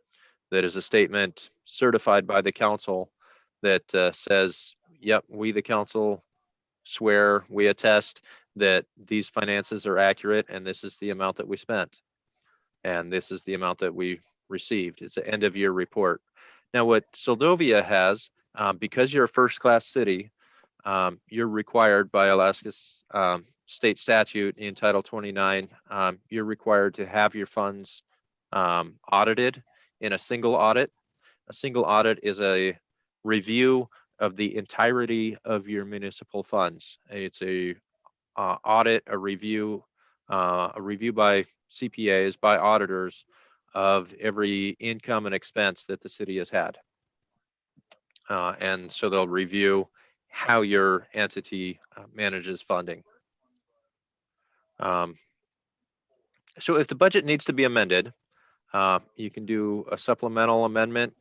that is a statement certified by the council that says, yep, we the council swear, we attest that these finances are accurate, and this is the amount that we spent, and this is the amount that we received. It's an end of year report. Now what Soldovia has, because you're a first class city, you're required by Alaska's state statute in Title 29, you're required to have your funds audited in a single audit. A single audit is a review of the entirety of your municipal funds. It's a audit, a review by CPAs, by auditors of every income and expense that the city has had. And so they'll review how your entity manages funding. So if the budget needs to be amended, you can do a supplemental amendment.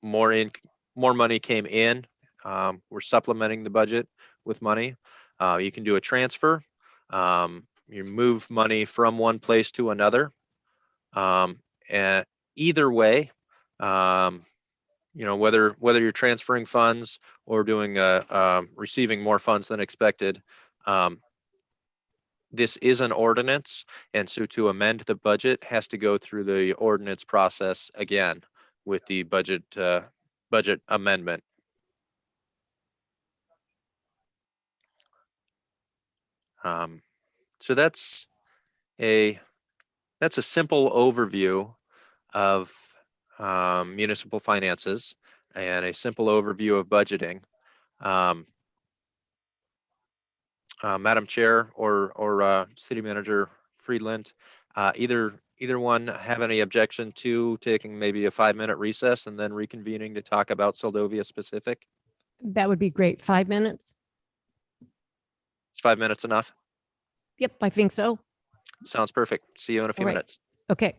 More money came in. We're supplementing the budget with money. You can do a transfer. You move money from one place to another. And either way, whether you're transferring funds or doing receiving more funds than expected, this is an ordinance, and so to amend the budget has to go through the ordinance process again with the budget amendment. So that's a simple overview of municipal finances and a simple overview of budgeting. Madam Chair or City Manager Friedland, either one have any objection to taking maybe a 5-minute recess and then reconvening to talk about Soldovia specific? That would be great. 5 minutes? Is 5 minutes enough? Yep, I think so. Sounds perfect. See you in a few All right. minutes. Okay.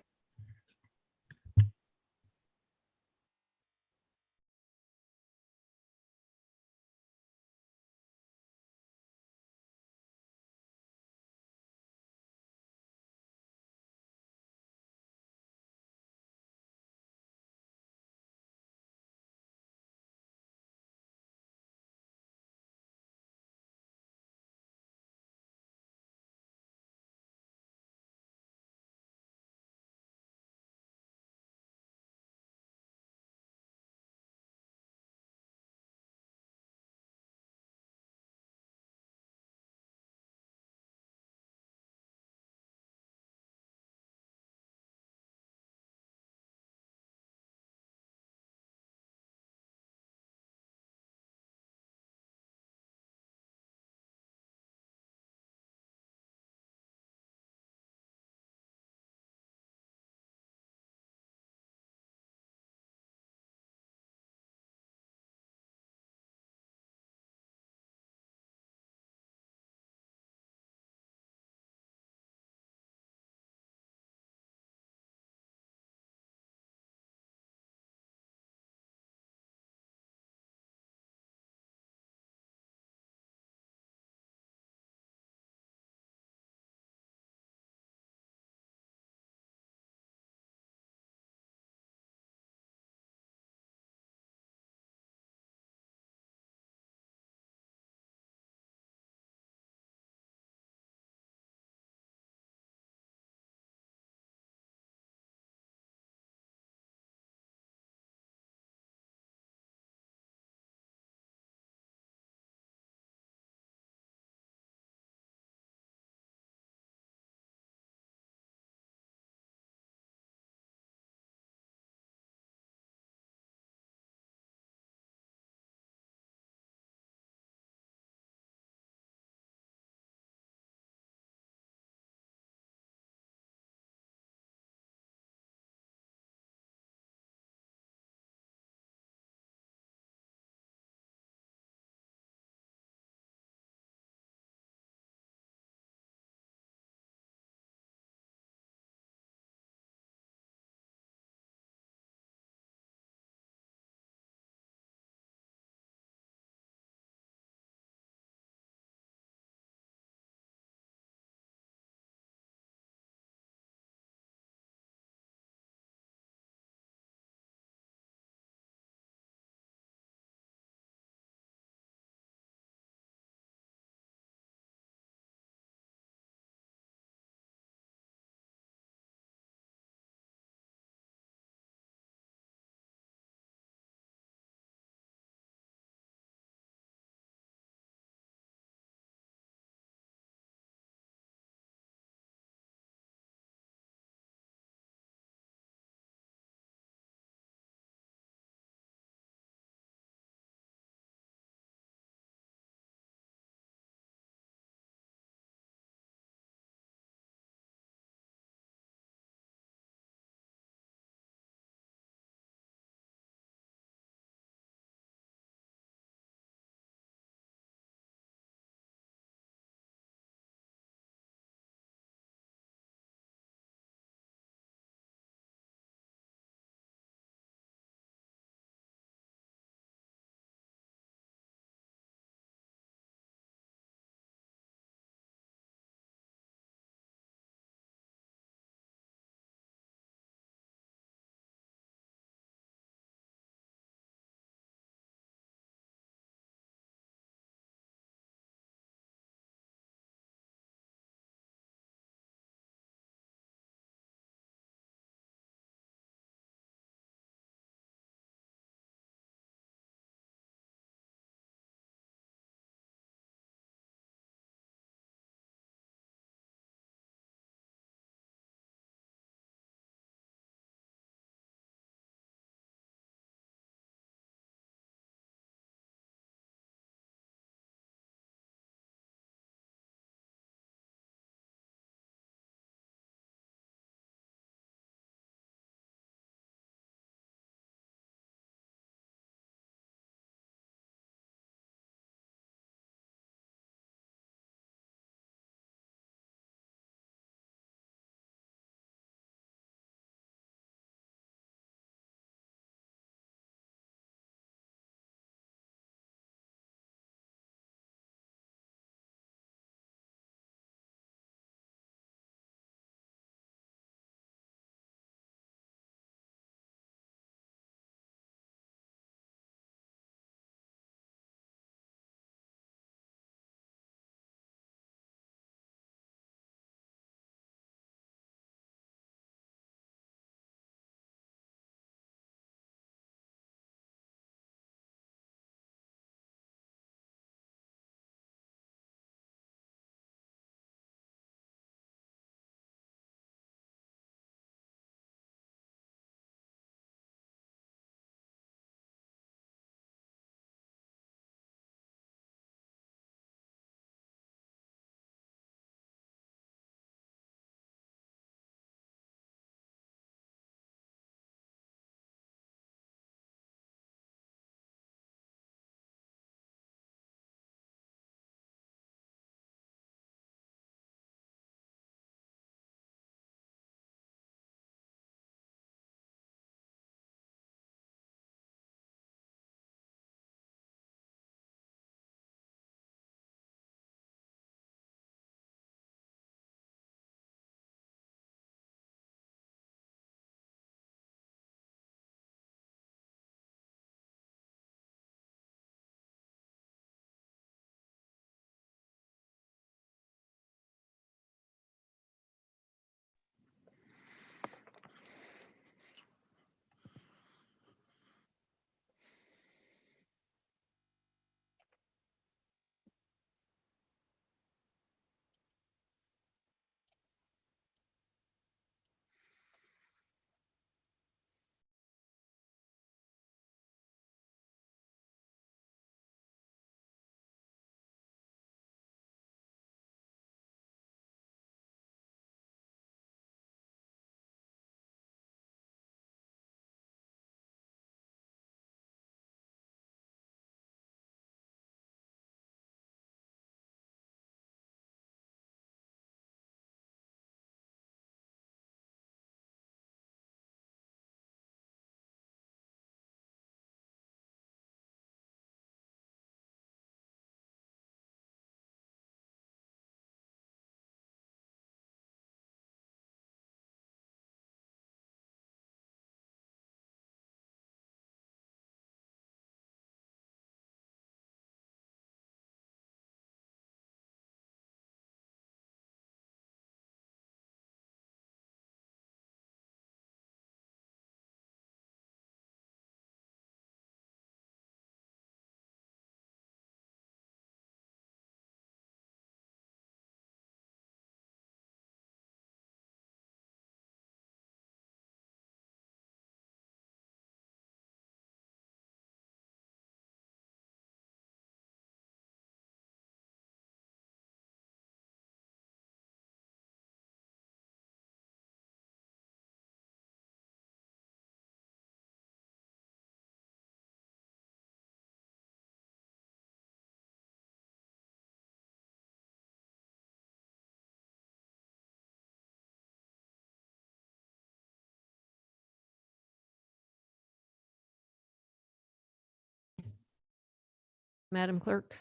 Madam Clerk?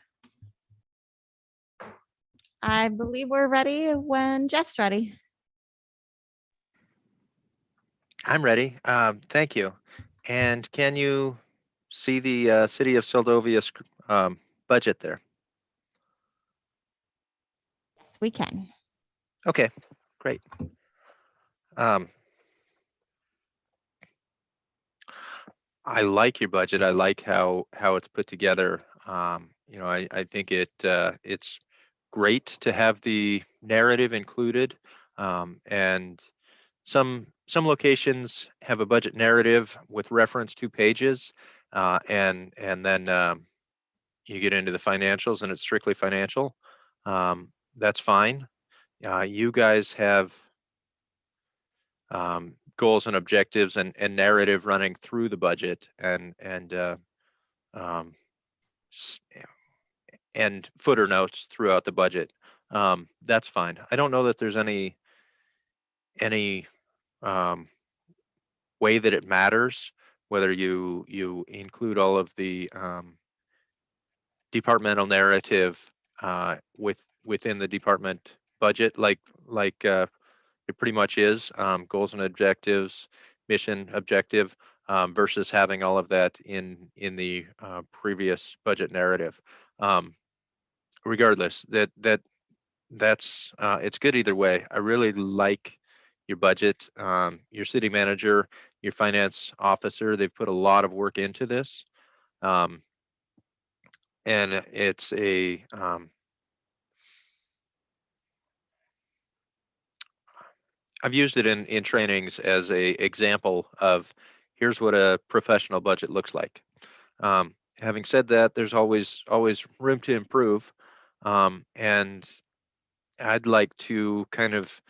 I believe we're ready when Jeff's ready. I'm ready. Thank you. And can you see the City of Seldovia budget there? Yes, we can. Okay, great. I like your budget. I like how it's put together. I think it's great to have the narrative included, and some locations have a budget narrative with reference to pages, and then you get into the financials and it's strictly financial. That's fine. You guys have goals and objectives and narrative running through the budget um, and footer notes throughout the budget. That's fine. I don't know that there's any way that it matters whether you include all of the departmental narrative within the department budget, like it pretty much is, goals and objectives, mission objective, versus having all of that in the previous budget narrative. Regardless, that's it's good either way. I really like your budget, your city manager, your finance officer. They've put a lot of work into this, and it's a I've used it in trainings as a example of here's what a professional budget looks like. Having said that, there's always room to improve, and I'd like to kind of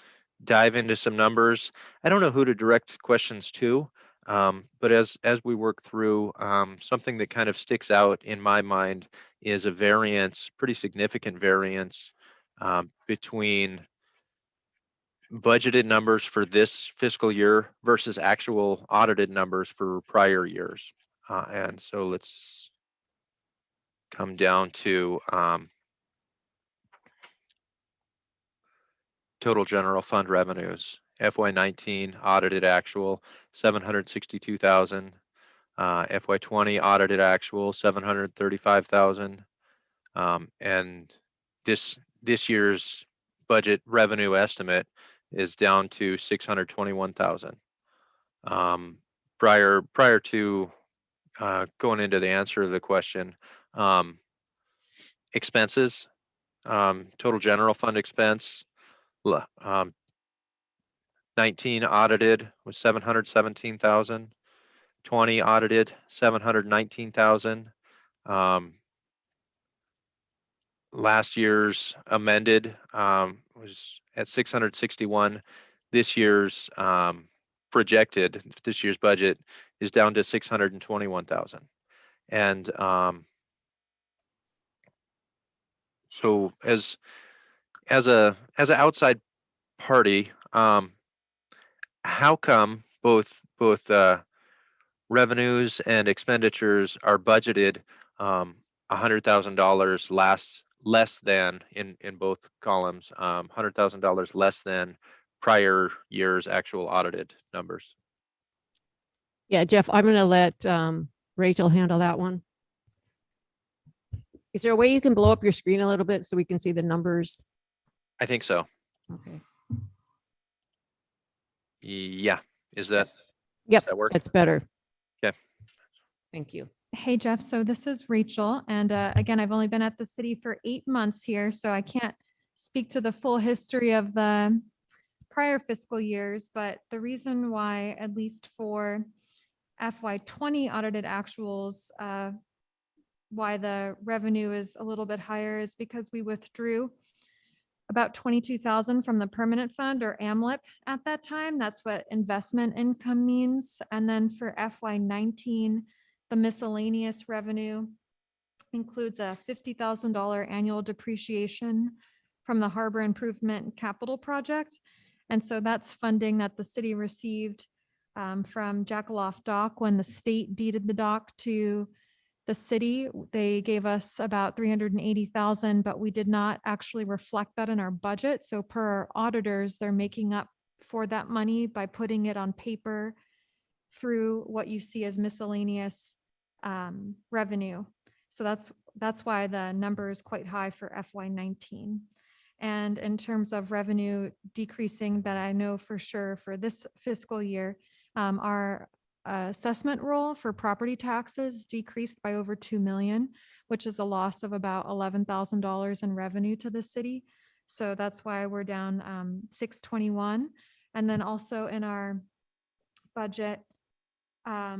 dive into some numbers. I don't know who to direct questions to, but as we work through, something that kind of sticks out in my mind is a variance, pretty significant variance, between budgeted numbers for this fiscal year versus actual audited numbers for prior years. And so let's come down to total general fund revenues. FY19 audited actual 762,000. FY20 audited actual 735,000. And this year's budget revenue estimate is down to 621,000. Prior to going into the answer of the question, expenses, total general fund expense, 19 audited was 717,000, 20 audited 719,000. Last year's amended was at 661. This year's projected, this year's budget is down to 621,000. And so as an outside party, how come both revenues and expenditures are budgeted $100,000 less than in both columns, $100,000 less than prior year's actual audited numbers? Yeah, Jeff, I'm going to let Rachel handle that one. Is there a way you can blow up your screen a little bit so we can see the numbers? I think so. Okay. Yeah. Is that? Yep, Does that work? that's better. Okay. Thank you. Hey, Jeff. So this is Rachel. And again, I've only been at the city for 8 months here, so I can't speak to the full history of the prior fiscal years. But the reason why, at least for FY20 audited actuals, why the revenue is a little bit higher is because we withdrew about 22,000 from the permanent fund, or AMLIP, at that time. That's what investment income means. And then for FY19, the miscellaneous revenue includes a $50,000 annual depreciation from the harbor improvement capital project. And so that's funding that the city received from Jackaloff Dock when the state deeded the dock to the city. They gave us about 380,000, but we did not actually reflect that in our budget. So per our auditors, they're making up for that money by putting it on paper through what you see as miscellaneous revenue. So that's why the number is quite high for FY19. And in terms of revenue decreasing, that I know for sure for this fiscal year, our assessment roll for property taxes decreased by over 2 million, which is a loss of about $11,000 in revenue to the city. So that's why we're down 621. And then also in our budget, I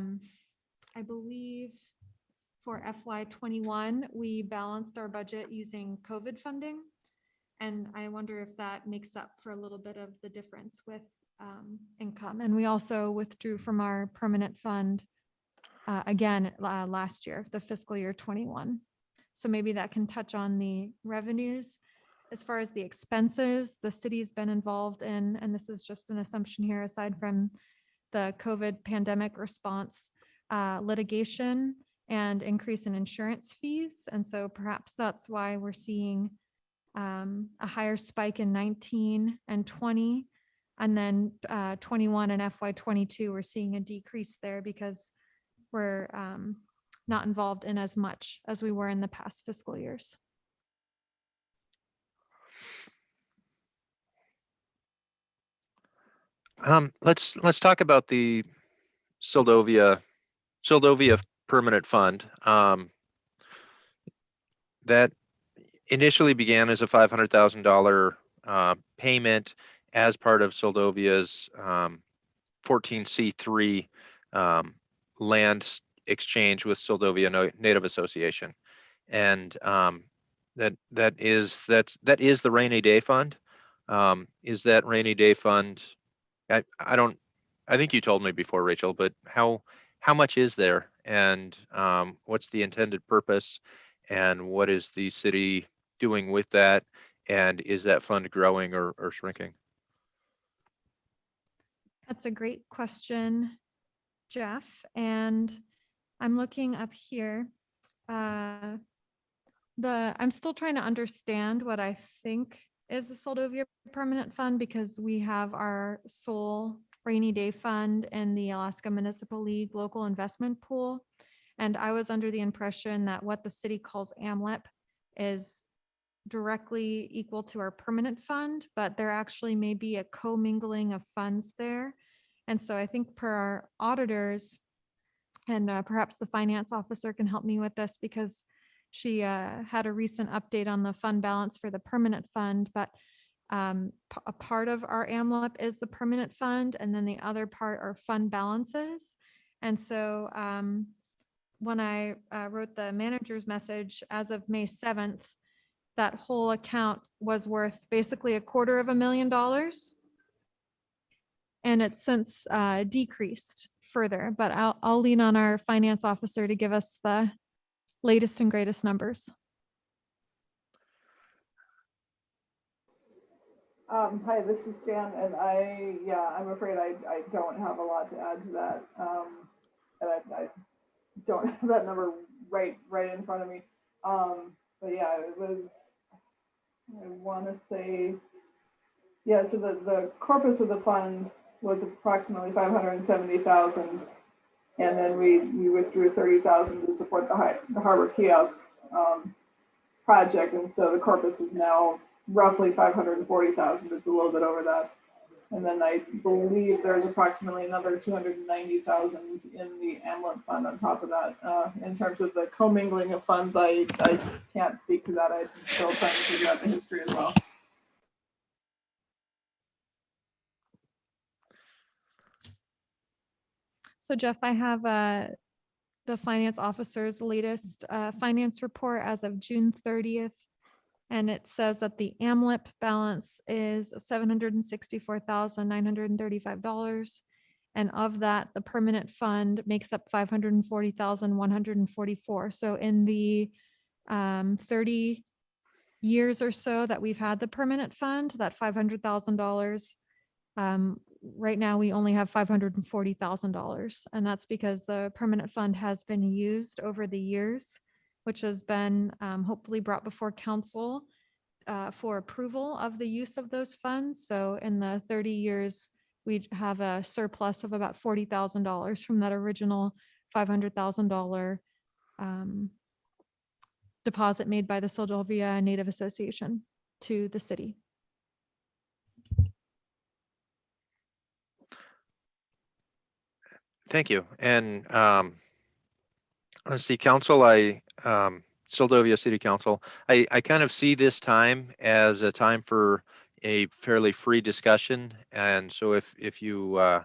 believe for FY21, we balanced our budget using COVID funding. And I wonder if that makes up for a little bit of the difference with income. And we also withdrew from our permanent fund again last year, the fiscal year 21. So maybe that can touch on the revenues. As far as the expenses, the city's been involved in, and this is just an assumption here, aside from the COVID pandemic response, litigation and increase in insurance fees. And so perhaps that's why we're seeing a higher spike in 19 and 20. And then 21 and FY22, we're seeing a decrease there because we're not involved in as much as we were in the past fiscal years. Let's talk about the Soldovia Permanent Fund. That initially began as a $500,000 payment as part of Soldovia's 14C3 land exchange with Soldovia Native Association, and that is the rainy day fund. Is that rainy day fund? I think you told me before, Rachel, but how much is there, and what's the intended purpose, and what is the city doing with that, and is that fund growing or shrinking? That's a great question, Jeff. And I'm looking up here. I'm still trying to understand what I think is the Soldovia Permanent Fund, because we have our sole rainy day fund in the Alaska Municipal League local investment pool. And I was under the impression that what the city calls AMLIP is directly equal to our permanent fund, but there actually may be a commingling of funds there. And so I think per our auditors, and perhaps the finance officer can help me with this, because she had a recent update on the fund balance for the permanent fund, but a part of our AMLIP is the permanent fund, and then the other part are fund balances. And so when I wrote the manager's message, as of May 7th, that whole account was worth basically $250,000. And it's since decreased further, but I'll lean on our finance officer to give us the latest and greatest numbers. Hi, this is Jan, and I'm afraid I don't have a lot to add to that. And I don't have that number right in front of me. But yeah, it was, I want to say, yeah, so the corpus of the fund was approximately 570,000, and then we withdrew 30,000 to support the harbor kiosk project, and so the corpus is now roughly 540,000. It's a little bit over that. And then I believe there's approximately another 290,000 in the AMLIP fund on top of that. In terms of the commingling of funds, I can't speak to that. I'm still trying to figure out the history as well. So Jeff, I have the finance officer's latest finance report as of June 30th. And it says that the AMLIP balance is $764,935. And of that, the permanent fund makes up $540,144. So in the 30 years or so that we've had the permanent fund, that $500,000 right now we only have $540,000. And that's because the permanent fund has been used over the years, which has been hopefully brought before council for approval of the use of those funds. So in the 30 years, we have a surplus of about $40,000 from that original $500,000 deposit made by the Soldovia Native Association to the city. Thank you. And let's see, council, Sildovia City Council, I kind of see this time as a time for a fairly free discussion. And so if you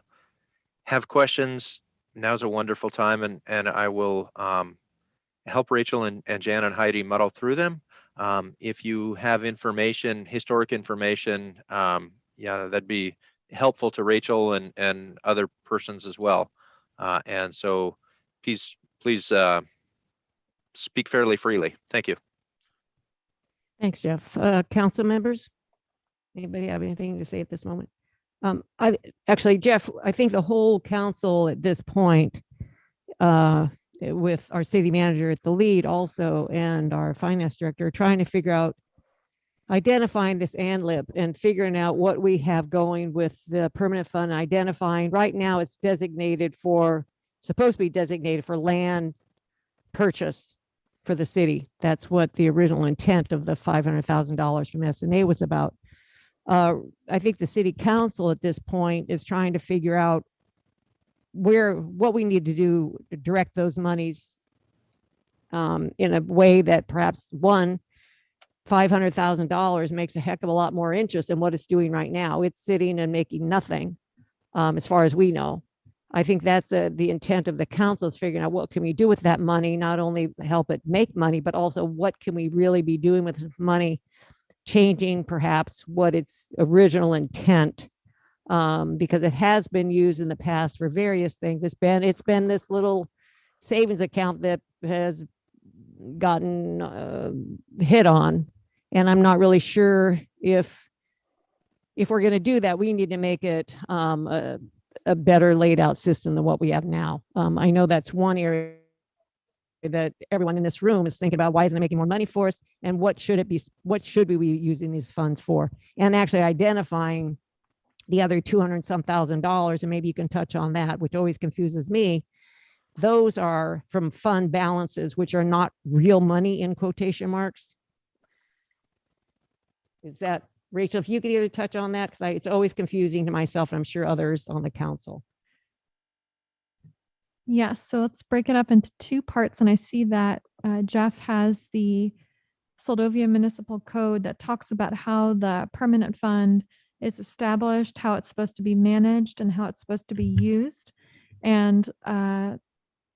have questions, now's a wonderful time, and I will help Rachel and Jan and Heidi muddle through them. If you have information, historic information, yeah, that'd be helpful to Rachel and other persons as well. And so please speak fairly freely. Thank you. Thanks, Jeff. Council members, anybody have anything to say at this moment? I actually, Jeff, I think the whole council at this point, with our city manager at the lead also, and our finance director, trying to figure out identifying this ANLIP and figuring out what we have going with the permanent fund, identifying right now it's supposed to be designated for land purchase for the city. That's what the original intent of the $500,000 from SNA was about. I think the city council at this point is trying to figure out what we need to do to direct those monies in a way that perhaps $500,000 makes a heck of a lot more interest than what it's doing right now. It's sitting and making nothing, as far as we know. I think that's the intent of the council, is figuring out what can we do with that money, not only help it make money, but also what can we really be doing with this money, changing perhaps what its original intent, because it has been used in the past for various things. It's been this little savings account that has gotten hit on, and I'm not really sure if we're going to do that, we need to make it a better laid out system than what we have now. I know that's one area that everyone in this room is thinking about. Why isn't it making more money for us? And what should it be? What should we be using these funds for? And actually identifying the other $200-some thousand, and maybe you can touch on that, which always confuses me. Those are from fund balances, which are not real money in quotation marks. Is that, Rachel, if you could either touch on that, because it's always confusing to myself, and I'm sure others on the council. Yes, so let's break it up into two parts. And I see that Jeff has the Soldovia Municipal Code that talks about how the permanent fund is established, how it's supposed to be managed, and how it's supposed to be used. And the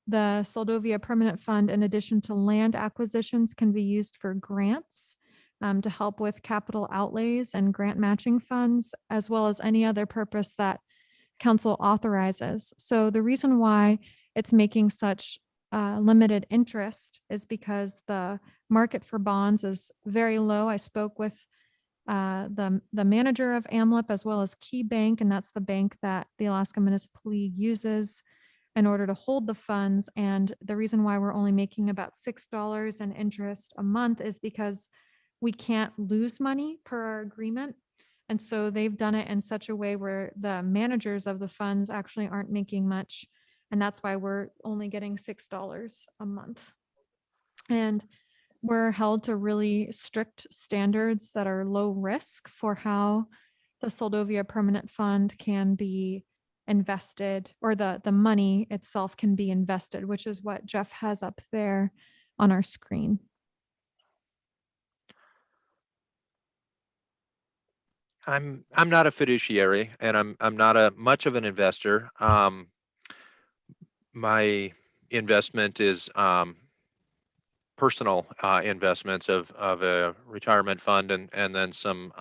Soldovia Permanent Fund, in addition to land acquisitions, can be used for grants to help with capital outlays and grant matching funds, as well as any other purpose that council authorizes. So the reason why it's making such limited interest is because the market for bonds is very low. I spoke with the manager of AMLIP, as well as Key Bank, and that's the bank that the Alaska Municipal League uses in order to hold the funds. And the reason why we're only making about $6 in interest a month is because we can't lose money per our agreement. And so they've done it in such a way where the managers of the funds actually aren't making much. And that's why we're only getting $6 a month. And we're held to really strict standards that are low risk for how the Soldovia Permanent Fund can be invested, or the money itself can be invested, which is what Jeff has up there on our screen. I'm not a fiduciary, and I'm not much of an investor. My investment is personal investments of a retirement fund and then some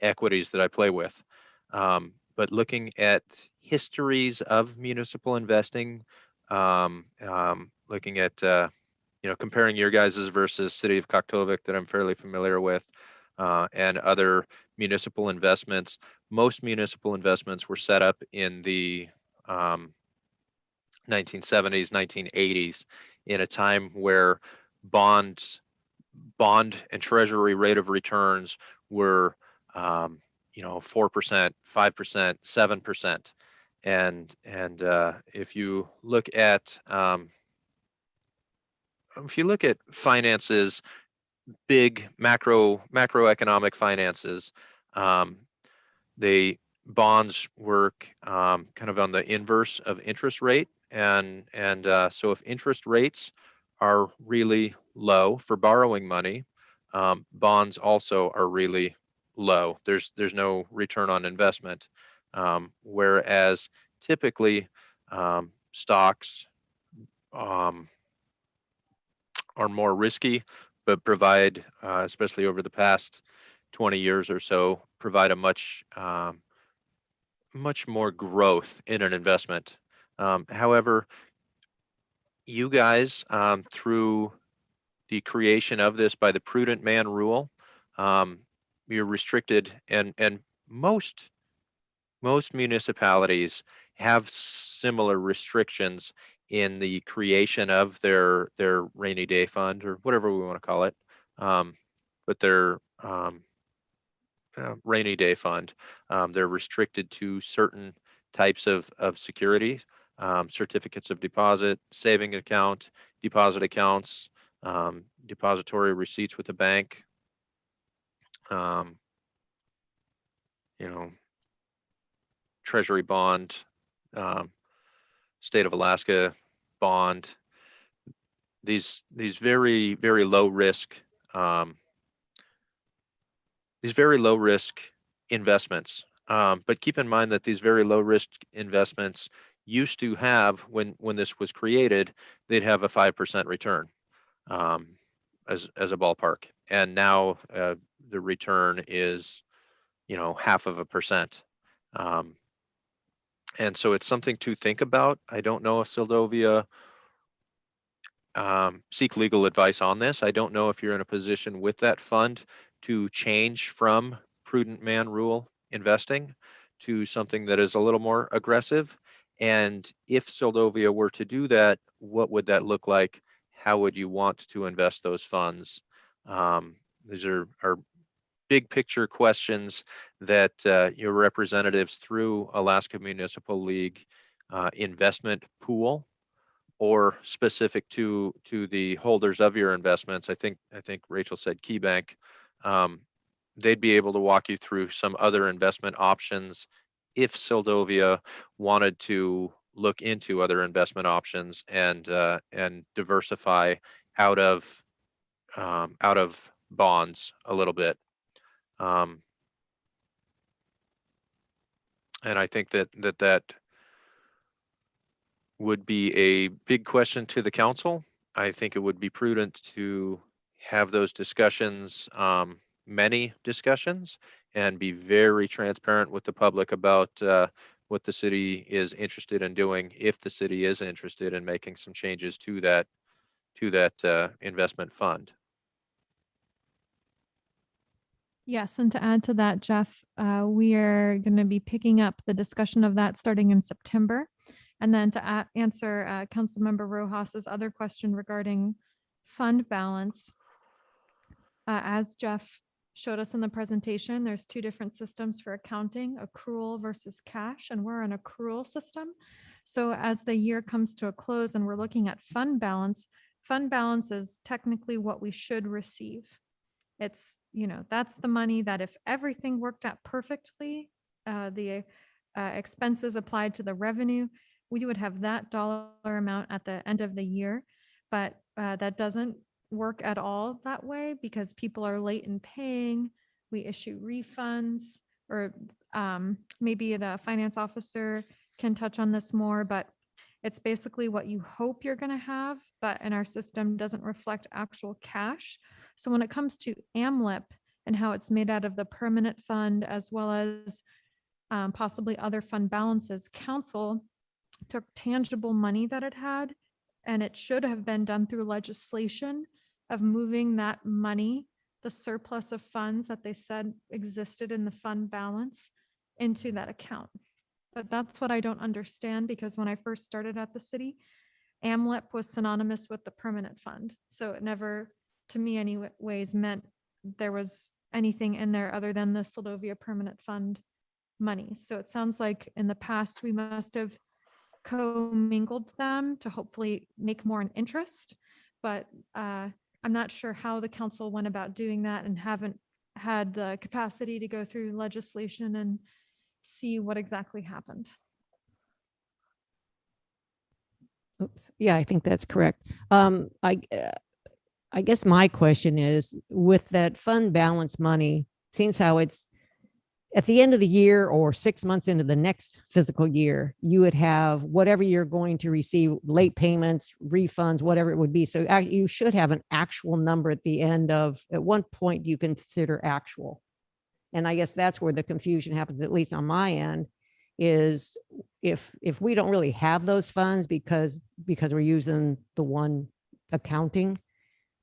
equities that I play with. But looking at histories of municipal investing, looking at comparing your guys's versus City of Koktovik that I'm fairly familiar with, and other municipal investments. Most municipal investments were set up in the 1970s, 1980s, in a time where bond and treasury rate of returns were, 4%, 5%, 7%. And if you look at finances, big macroeconomic finances, um, they bonds work kind of on the inverse of interest rate, and so if interest rates are really low for borrowing money, bonds also are really low. There's no return on investment, whereas typically stocks um, are more risky, but provide, especially over the past 20 years or so, provide a much more growth in an investment. However, you guys, through the creation of this by the prudent man rule, you're restricted, and most municipalities have similar restrictions in the creation of their rainy day fund, or whatever we want to call it, but their rainy day fund. They're restricted to certain types of securities, certificates of deposit, saving account, deposit accounts, depository receipts with the bank, um, you know, treasury bond, state of Alaska bond. These very, very low risk, investments. But keep in mind that these very low risk investments used to have, when this was created, they'd have a 5% return, as a ballpark. And now the return is, 0.5%. And so it's something to think about. I don't know if Sildovia seek legal advice on this. I don't know if you're in a position with that fund to change from prudent man rule investing to something that is a little more aggressive. And if Sildovia were to do that, what would that look like? How would you want to invest those funds? These are big picture questions that your representatives through Alaska Municipal League investment pool, or specific to the holders of your investments. I think Rachel said KeyBank. They'd be able to walk you through some other investment options if Sildovia wanted to look into other investment options and diversify out of bonds a little bit. And I think that would be a big question to the council. I think it would be prudent to have those discussions, many discussions, and be very transparent with the public about what the city is interested in doing, if the city is interested in making some changes to that investment fund. Yes, and to add to that, Jeff, we are going to be picking up the discussion of that starting in September. And then to answer Councilmember Rojas's other question regarding fund balance, as Jeff showed us in the presentation, there's two different systems for accounting, accrual versus cash, and we're an accrual system. So as the year comes to a close and we're looking at fund balance is technically what we should receive. It's, that's the money that if everything worked out perfectly, the expenses applied to the revenue, we would have that dollar amount at the end of the year. But that doesn't work at all that way because people are late in paying. We issue refunds, or maybe the finance officer can touch on this more, but it's basically what you hope you're going to have, but in our system doesn't reflect actual cash. So when it comes to AMLIP and how it's made out of the permanent fund, as well as possibly other fund balances, council took tangible money that it had, and it should have been done through legislation of moving that money, the surplus of funds that they said existed in the fund balance into that account. But that's what I don't understand, because when I first started at the city, AMLIP was synonymous with the permanent fund. So it never, to me anyways, meant there was anything in there other than the Soldovia permanent fund money. So it sounds like in the past, we must have commingled them to hopefully make more an interest. But I'm not sure how the council went about doing that and haven't had the capacity to go through legislation and see what exactly happened. Oops. Yeah, I think that's correct. I guess my question is, with that fund balance money, seems how it's at the end of the year or 6 months into the next fiscal year, you would have whatever you're going to receive, late payments, refunds, whatever it would be. So you should have an actual number at the end of, at one point you consider actual. And I guess that's where the confusion happens, at least on my end, is if we don't really have those funds because we're using the one accounting,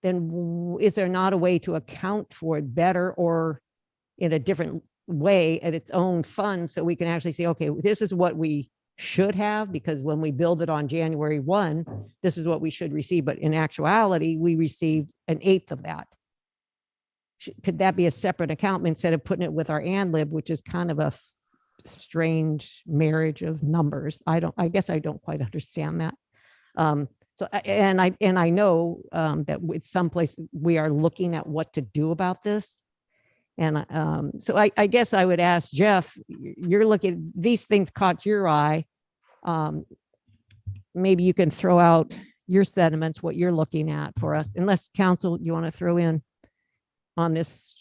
then is there not a way to account for it better or in a different way at its own fund, so we can actually say, okay, this is what we should have, because when we build it on January 1, this is what we should receive. But in actuality, we received 1/8 of that. Could that be a separate account instead of putting it with our ANLIB, which is kind of a strange marriage of numbers? I guess I don't quite understand that. So, and I know that with some place we are looking at what to do about this. And so I guess I would ask Jeff, you're looking, these things caught your eye. Maybe you can throw out your sentiments, what you're looking at for us, unless council, you want to throw in on this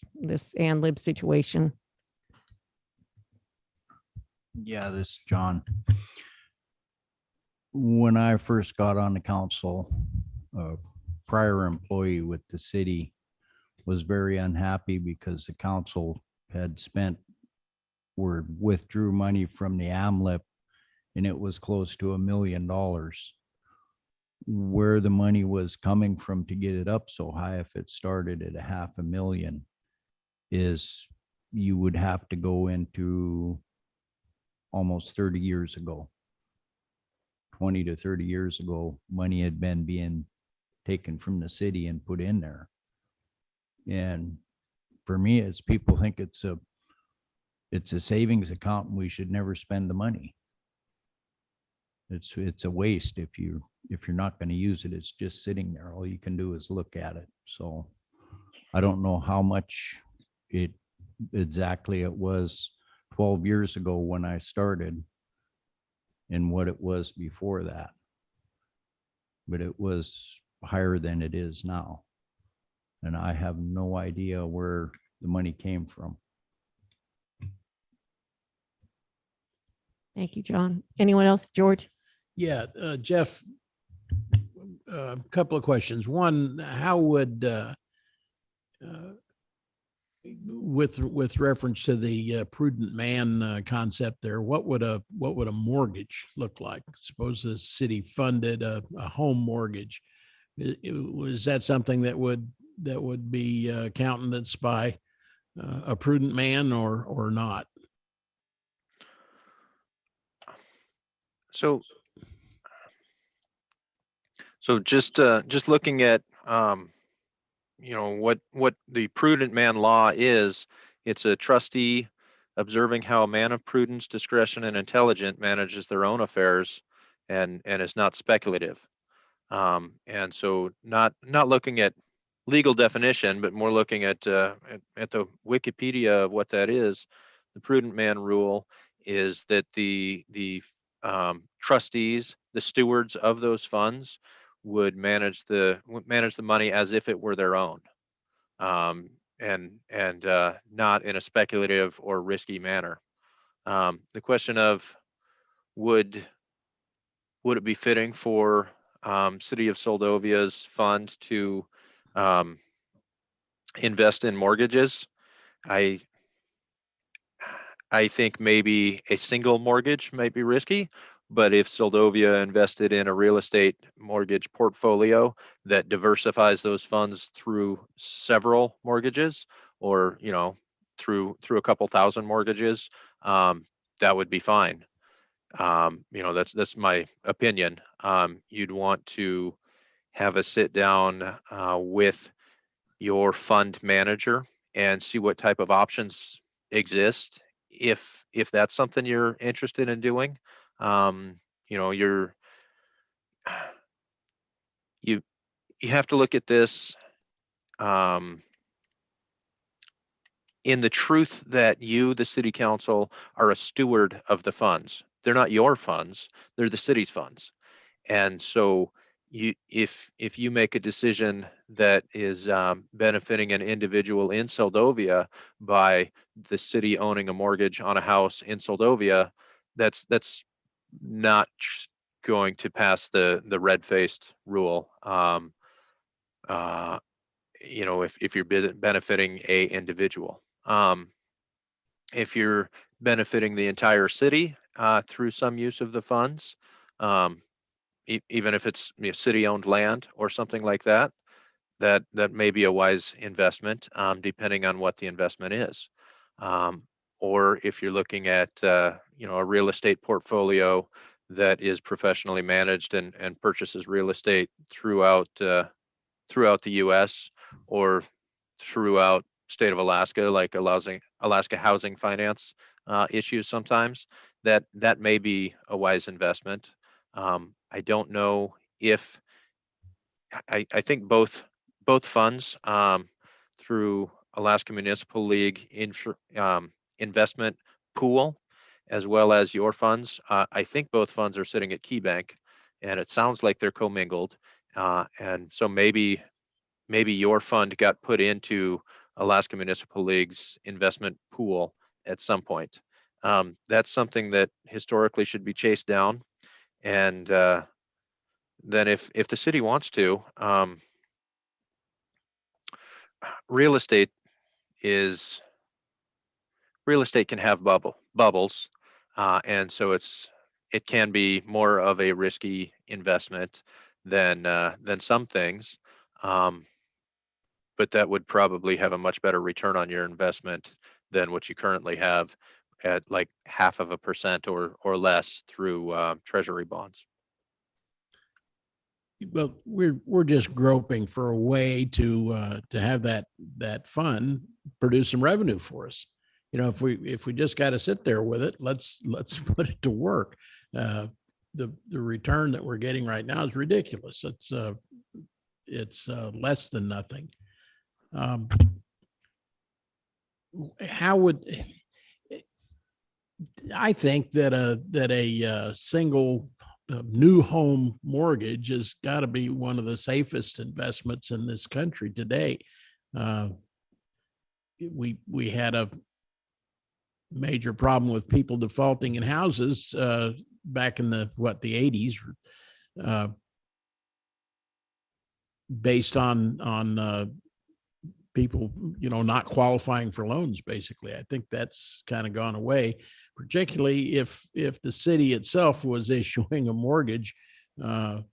ANLIB situation. Yeah, this is John. When I first got on the council, a prior employee with the city was very unhappy because the council had withdrew money from the AMLIP, and it was close to $1 million. Where the money was coming from to get it up so high, if it started at $500,000, is you would have to go into almost 30 years ago. 20 to 30 years ago, money had been being taken from the city and put in there. And for me, it's people think it's a savings account and we should never spend the money. It's a waste if you're not going to use it. It's just sitting there. All you can do is look at it. So I don't know how much exactly it was 12 years ago when I started and what it was before that, but it was higher than it is now. And I have no idea where the money came from. Thank you, John. Anyone else? George? Yeah, Jeff, a couple of questions. One, how would, with reference to the prudent man concept there, what would a mortgage look like? Suppose the city funded a home mortgage. Was that something that would be countenanced by a prudent man or not? So just looking at what the prudent man law is. It's a trustee observing how a man of prudence, discretion, and intelligence manages their own affairs, and is not speculative. And so not looking at legal definition, but more looking at the Wikipedia of what that is. The prudent man rule is that the trustees, the stewards of those funds, would manage the money as if it were their own, and not in a speculative or risky manner. The question of would it be fitting for City of Soldovia's fund to invest in mortgages? I think maybe a single mortgage might be risky, But if Soldovia invested in a real estate mortgage portfolio that diversifies those funds through several mortgages, or, you know, through a couple thousand mortgages, that would be fine. You know, that's my opinion. You'd want to have a sit down with your fund manager and see what type of options exist. If that's something you're interested in doing, you know, you you have to look at this in the truth that you, the city council, are a steward of the funds. They're not your funds, they're the city's funds. And so if you make a decision that is benefiting an individual in Soldovia by the city owning a mortgage on a house in Soldovia, that's not going to pass the red-faced rule. You know, if you're benefiting a individual. If you're benefiting the entire city through some use of the funds, even if it's, you know, city-owned land or something like that, that may be a wise investment, depending on what the investment is. Or if you're looking at you know, a real estate portfolio that is professionally managed and purchases real estate throughout the U.S. or throughout state of Alaska, like Alaska housing finance issues sometimes, that may be a wise investment. I don't know if I think both funds through Alaska Municipal League investment pool, as well as your funds. I think both funds are sitting at Key Bank, and it sounds like they're commingled. And so maybe your fund got put into Alaska Municipal League's investment pool at some point. That's something that historically should be chased down. And then if the city wants to, real estate can have bubbles. And so it can be more of a risky investment than some things. But that would probably have a much better return on your investment than what you currently have at like 0.5% or less through treasury bonds. Well, we're just groping for a way to have that fund produce some revenue for us. You know, if we just got to sit there with it, let's put it to work. The return that we're getting right now is ridiculous. It's less than nothing. How would I think that a single new home mortgage has got to be one of the safest investments in this country today. We had a major problem with people defaulting in houses back in the 80s, based on people, you know, not qualifying for loans. Basically, I think that's kind of gone away, particularly if the city itself was issuing a mortgage on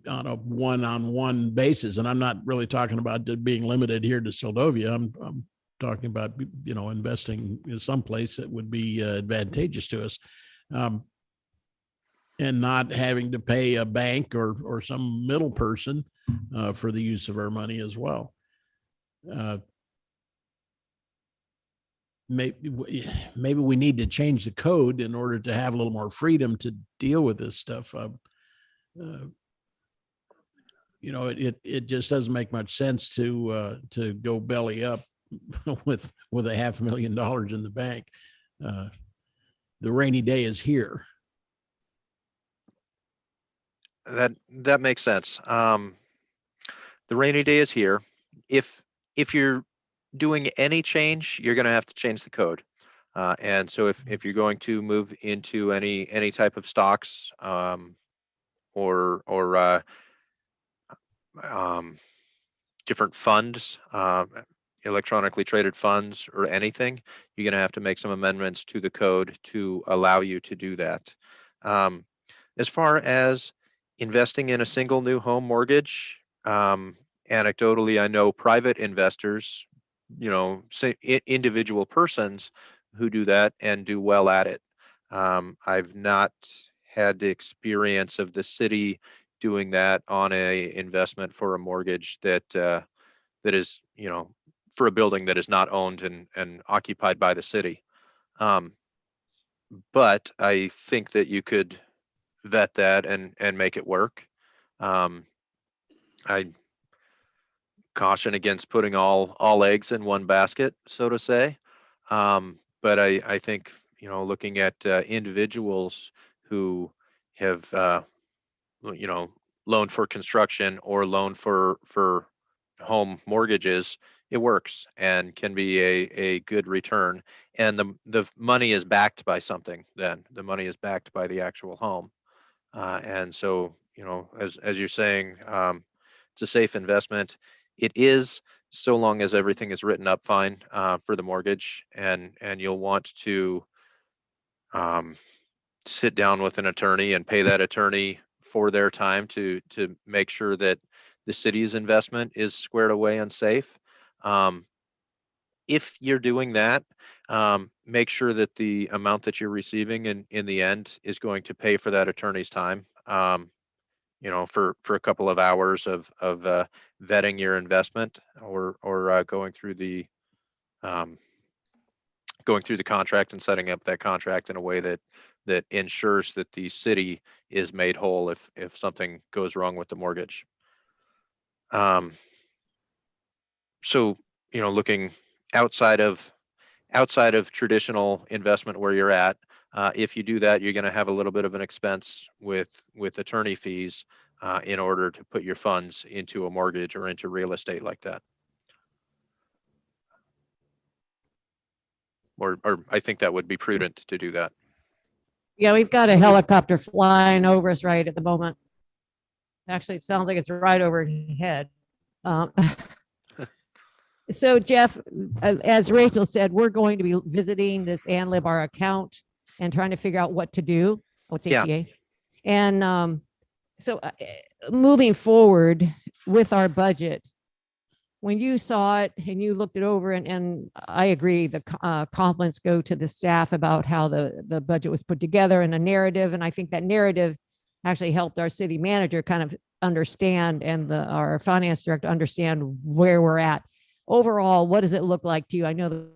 a one-on-one basis. And I'm not really talking about being limited here to Soldovia. I'm talking about, you know, investing in some place that would be advantageous to us, and not having to pay a bank or some middle person for the use of our money as well. Maybe we need to change the code in order to have a little more freedom to deal with this stuff. You know, it just doesn't make much sense to go belly up with $500,000 in the bank. The rainy day is here. That makes sense. The rainy day is here. If you're doing any change, you're going to have to change the code. And so if you're going to move into any type of stocks or different funds, electronically traded funds or anything, you're going to have to make some amendments to the code to allow you to do that. As far as investing in a single new home mortgage, anecdotally, I know private investors, say individual persons who do that and do well at it. I've not had the experience of the city doing that on a investment for a mortgage that is, for a building that is not owned and occupied by the city. But I think that you could vet that and make it work. I caution against putting all eggs in one basket, so to say. But I think, looking at individuals who have loaned for construction or loan for home mortgages, it works and can be a good return. And the money is backed by something. Then the money is backed by the actual home. And so, as you're saying, it's a safe investment. It is, so long as everything is written up fine for the mortgage, and you'll want to sit down with an attorney and pay that attorney for their time to make sure that the city's investment is squared away and safe. If you're doing that, make sure that the amount that you're receiving in the end is going to pay for that attorney's time. For a couple of hours of vetting your investment or going through the contract and setting up that contract in a way that ensures that the city is made whole if something goes wrong with the mortgage. So, looking outside of traditional investment where you're at, if you do that, you're going to have a little bit of an expense with attorney fees in order to put your funds into a mortgage or into real estate like that. Or I think that would be prudent to do that. Yeah, we've got a helicopter flying over us right at the moment. Actually, it sounds like it's right overhead. So Jeff, as Rachel said, we're going to be visiting this ANLIB account and trying to figure out what to do. What's ATA? Yeah. And so moving forward with our budget, when you saw it and you looked it over, and I agree, the compliments go to the staff about how the budget was put together and a narrative. And I think that narrative actually helped our city manager kind of understand and our finance director understand where we're at. Overall, what does it look like to you? I know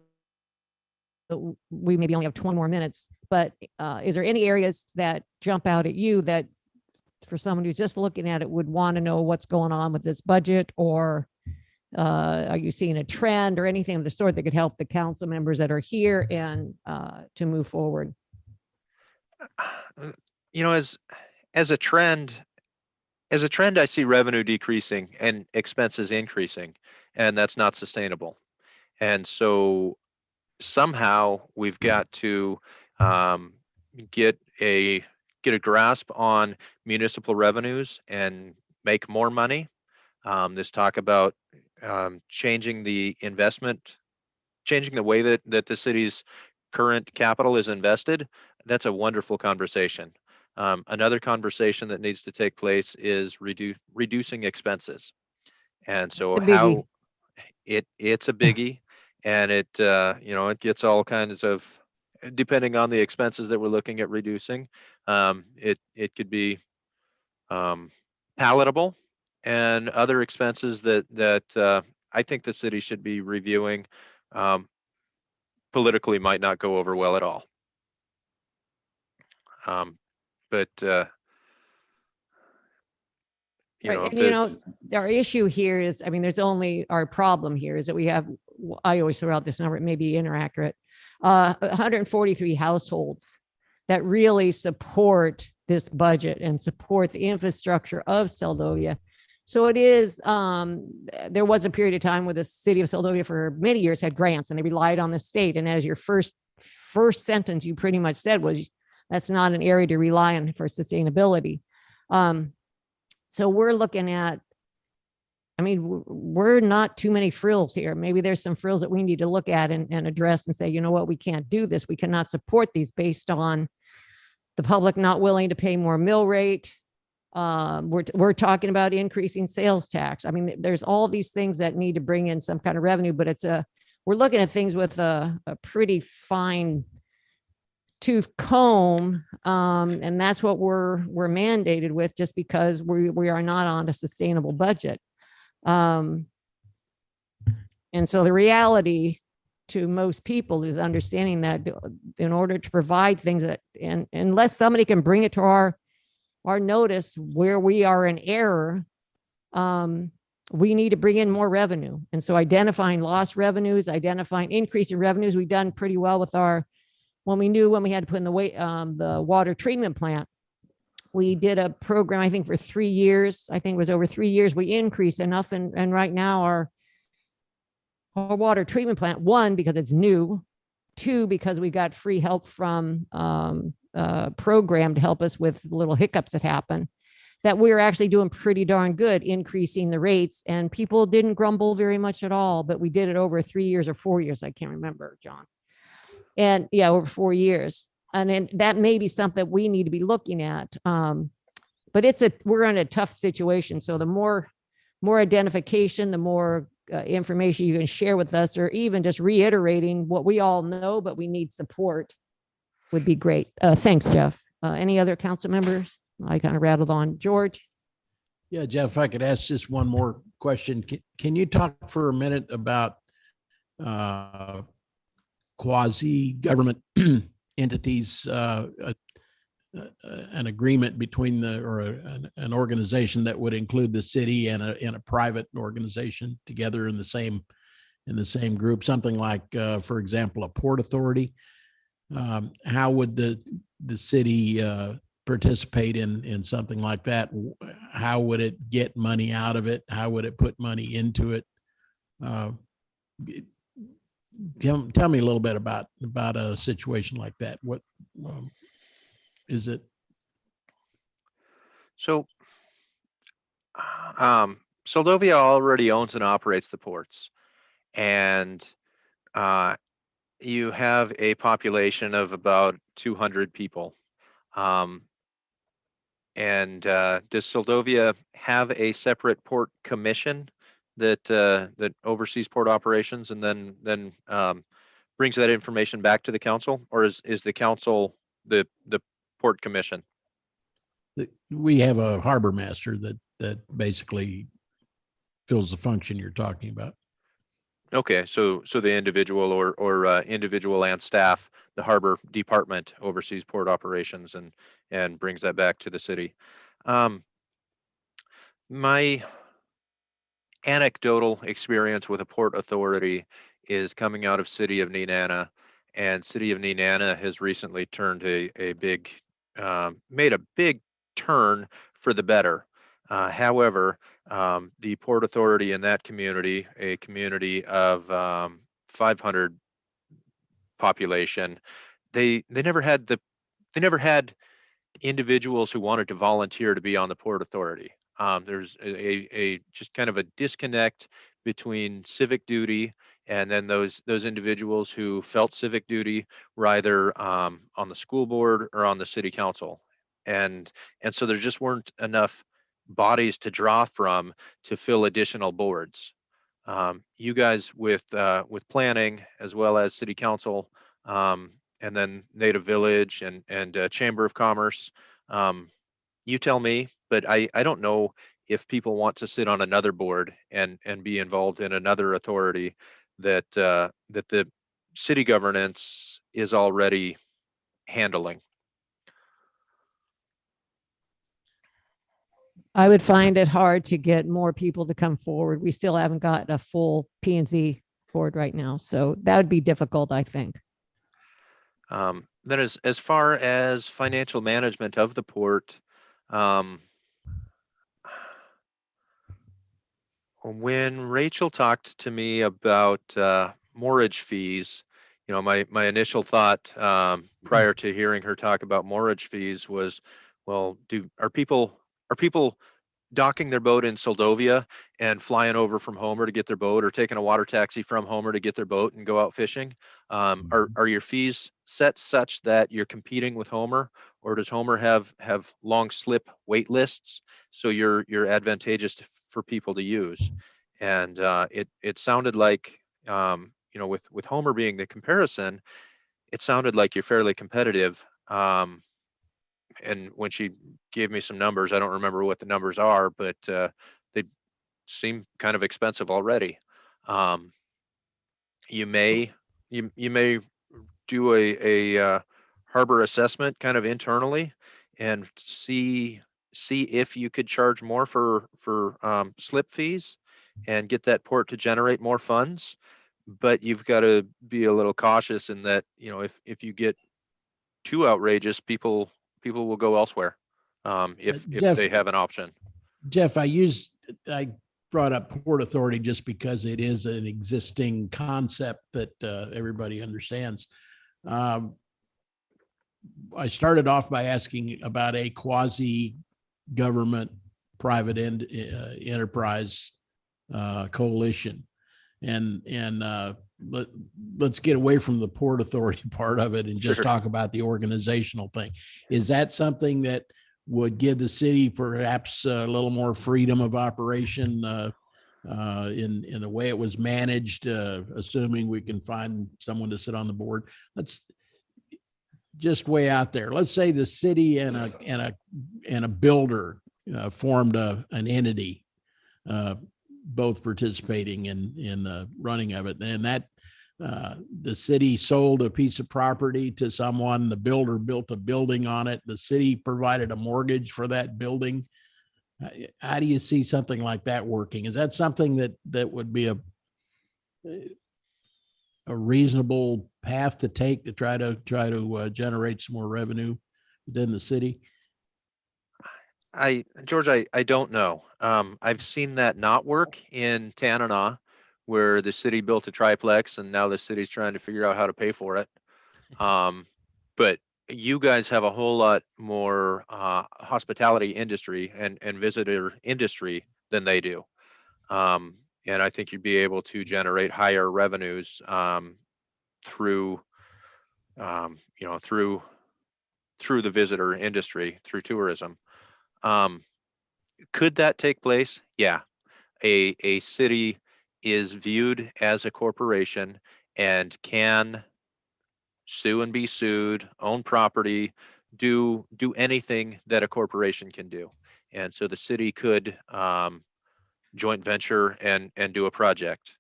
that we maybe only have 20 more minutes, but is there any areas that jump out at you that for someone who's just looking at it would want to know what's going on with this budget, or are you seeing a trend or anything of the sort that could help the council members that are here and to move forward? As a trend, I see revenue decreasing and expenses increasing, and that's not sustainable. And so somehow we've got to get a grasp on municipal revenues and make more money. This talk about changing the way that the city's current capital is invested, that's a wonderful conversation. Another conversation that needs to take place is reducing expenses. And so it's a biggie, and it gets all kinds of, depending on the expenses that we're looking at reducing, it could be palatable, and other expenses that I think the city should be reviewing politically might not go over well at all. But our issue here is, there's only, our problem here is that we have, I always throw out this number, it may be inaccurate, 143 households that really support this budget and support the infrastructure of Seldovia. So it is, there was a period of time where the city of Seldovia for many years had grants and they relied on the state. And as your first sentence you pretty much said was, that's not an area to rely on for sustainability. So we're looking at, we're not too many frills here. Maybe there's some frills that we need to look at and address and say, you know what, we can't do this. We cannot support these based on the public not willing to pay more mill rate. We're talking about increasing sales tax. I mean, there's all these things that need to bring in some kind of revenue, but we're looking at things with a pretty fine tooth comb. And that's what we're mandated with, just because we are not on a sustainable budget. And so the reality to most people is understanding that in order to provide things that, and unless somebody can bring it to our notice where we are in error, we need to bring in more revenue. And so identifying lost revenues, identifying increasing revenues, we've done pretty well with when we had to put in the water treatment plant. We did a program, I think for 3 years, I think it was over 3 years, we increased enough. And right now our water treatment plant, 1, because it's new, 2, because we got free help from program to help us with little hiccups that happen, that we're actually doing pretty darn good increasing the rates, and people didn't grumble very much at all. But we did it over 3 years or 4 years, I can't remember, John. And yeah, over 4 years. And then that may be something we need to be looking at. But we're in a tough situation. So the more identification, the more information you can share with us, or even just reiterating what we all know, but we need support, would be great. Thanks, Jeff. Any other council members? I kind of rattled on. George? Yeah, Jeff, if I could ask just one more question. Can you talk for a minute about quasi-government entities, an agreement between an organization that would include the city and a private organization together in the same group, something like, for example, a port authority? How would the city participate in something like that? How would it get money out of it? How would it put money into it? Tell me a little bit about a situation like that. What is it? So Soldovia already owns and operates the ports, and you have a population of about 200 people. And does Soldovia have a separate port commission that oversees port operations and then brings that information back to the council, or is the council the port commission? We have a harbor master that basically fills the function you're talking about. Okay, so the individual or individual and staff, the harbor department oversees port operations and brings that back to the city. My anecdotal experience with a port authority is coming out of City of Nenana, and City of Nenana has recently turned made a big turn for the better. However, the Port Authority in that community, a community of 500 population, they never had individuals who wanted to volunteer to be on the Port Authority. There's a just kind of a disconnect between civic duty and then those individuals who felt civic duty were either on the school board or on the city council. And so there just weren't enough bodies to draw from to fill additional boards. You guys with planning as well as city council, and then Native Village and Chamber of Commerce, you tell me, but I don't know if people want to sit on another board and be involved in another authority that the city governance is already handling. I would find it hard to get more people to come forward. We still haven't got a full P&Z board right now, so that would be difficult, I think. Then as far as financial management of the port, when Rachel talked to me about mortgage fees, my initial thought prior to hearing her talk about mortgage fees was, well, are people docking their boat in Soldovia and flying over from Homer to get their boat, or taking a water taxi from Homer to get their boat and go out fishing? Are your fees set such that you're competing with Homer, or does Homer have long slip wait lists? So you're advantageous for people to use. And it sounded like, with Homer being the comparison, it sounded like you're fairly competitive. And when she gave me some numbers, I don't remember what the numbers are, but they seem kind of expensive already. You may you may do a harbor assessment kind of internally and see if you could charge more for slip fees and get that port to generate more funds. But you've got to be a little cautious in that, if you get too outrageous, people will go elsewhere, if Jeff, they have an option. Jeff, I brought up Port Authority just because it is an existing concept that everybody understands. I started off by asking about a quasi-government private enterprise coalition, and let's get away from the Port Authority part of it and just Sure. talk about the organizational thing. Is that something that would give the city perhaps a little more freedom of operation in the way it was managed, assuming we can find someone to sit on the board? Let's just way out there. Let's say the city and a builder formed an entity, both participating in the running of it, and that the city sold a piece of property to someone, the builder built a building on it, the city provided a mortgage for that building. How do you see something like that working? Is that something that would be a reasonable path to take to try to generate some more revenue within the city? George, I don't know. I've seen that not work in Tanana, where the city built a triplex and now the city's trying to figure out how to pay for it. But you guys have a whole lot more hospitality industry and visitor industry than they do. And I think you'd be able to generate higher revenues through through the visitor industry, through tourism. Could that take place? Yeah. A city is viewed as a corporation and can sue and be sued, own property, do anything that a corporation can do. And so the city could joint venture and do a project,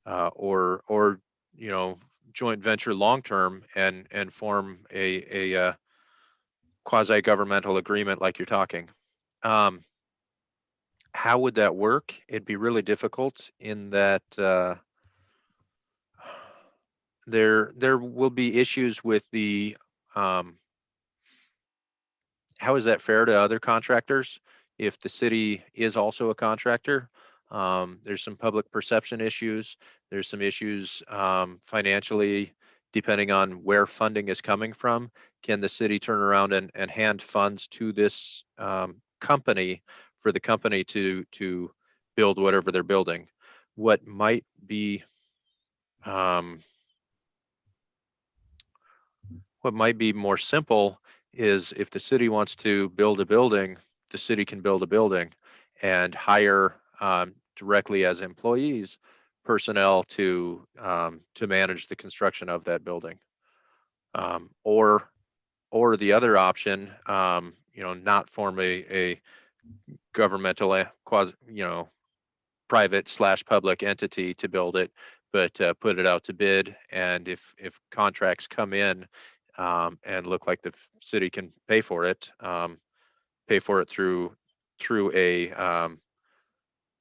or joint venture long term and form a quasi-governmental agreement like you're talking. How would that work? It'd be really difficult in that there will be issues with the how is that fair to other contractors if the city is also a contractor? There's some public perception issues. There's some issues financially, depending on where funding is coming from. Can the city turn around and hand funds to this company for the company to build whatever they're building? What might be more simple is if the city wants to build a building, the city can build a building and hire directly as employees personnel to manage the construction of that building. Or the other option, not form a governmental quasi, private/public entity to build it, but put it out to bid. And if contracts come in and look like the city can pay for it through a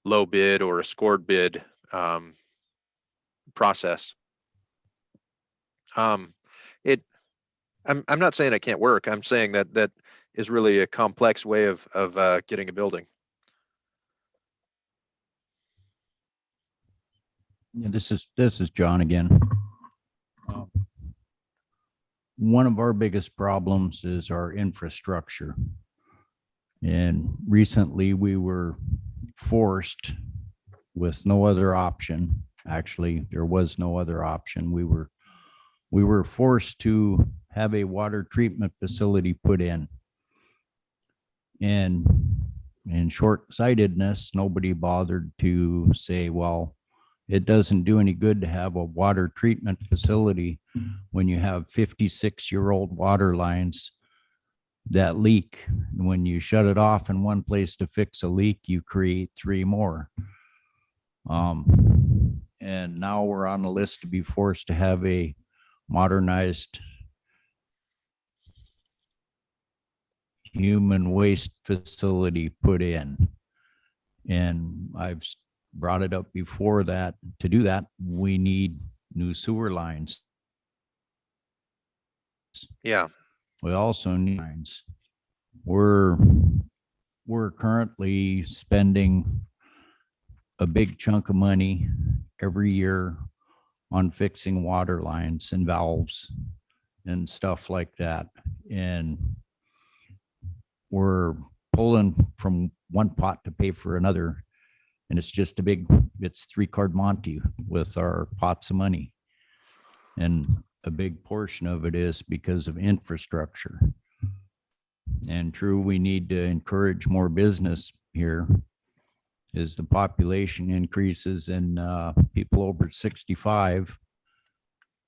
low bid or a scored bid process. I'm not saying it can't work. I'm saying that is really a complex way of getting a building. Yeah, this is John again. One of our biggest problems is our infrastructure. And recently we were forced, with no other option. Actually, there was no other option. We were forced to have a water treatment facility put in. And in short-sightedness, nobody bothered to say, well, it doesn't do any good to have a water treatment facility when you have 56-year-old water lines that leak. When you shut it off in one place to fix a leak, you create 3 more. And now we're on the list to be forced to have a modernized human waste facility put in. And I've brought it up before that to do that, we need new sewer lines. Yeah. We also need lines. We're currently spending a big chunk of money every year on fixing water lines and valves and stuff like that. And we're pulling from one pot to pay for another. And it's just it's 3-card Monte with our pots of money. And a big portion of it is because of infrastructure. And true, we need to encourage more business here as the population increases and people over 65,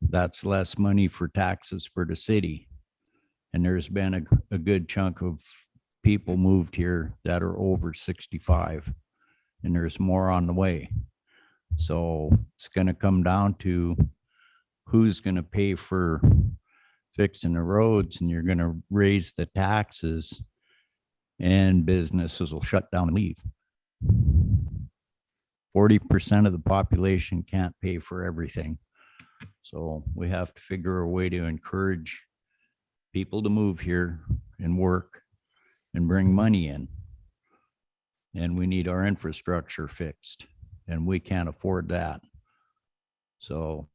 that's less money for taxes for the city. And there's been a good chunk of people moved here that are over 65, and there's more on the way. So it's going to come down to who's going to pay for fixing the roads, and you're going to raise the taxes and businesses will shut down and leave. 40% of the population can't pay for everything. So we have to figure a way to encourage people to move here and work and bring money in. And we need our infrastructure fixed, and we can't afford that. So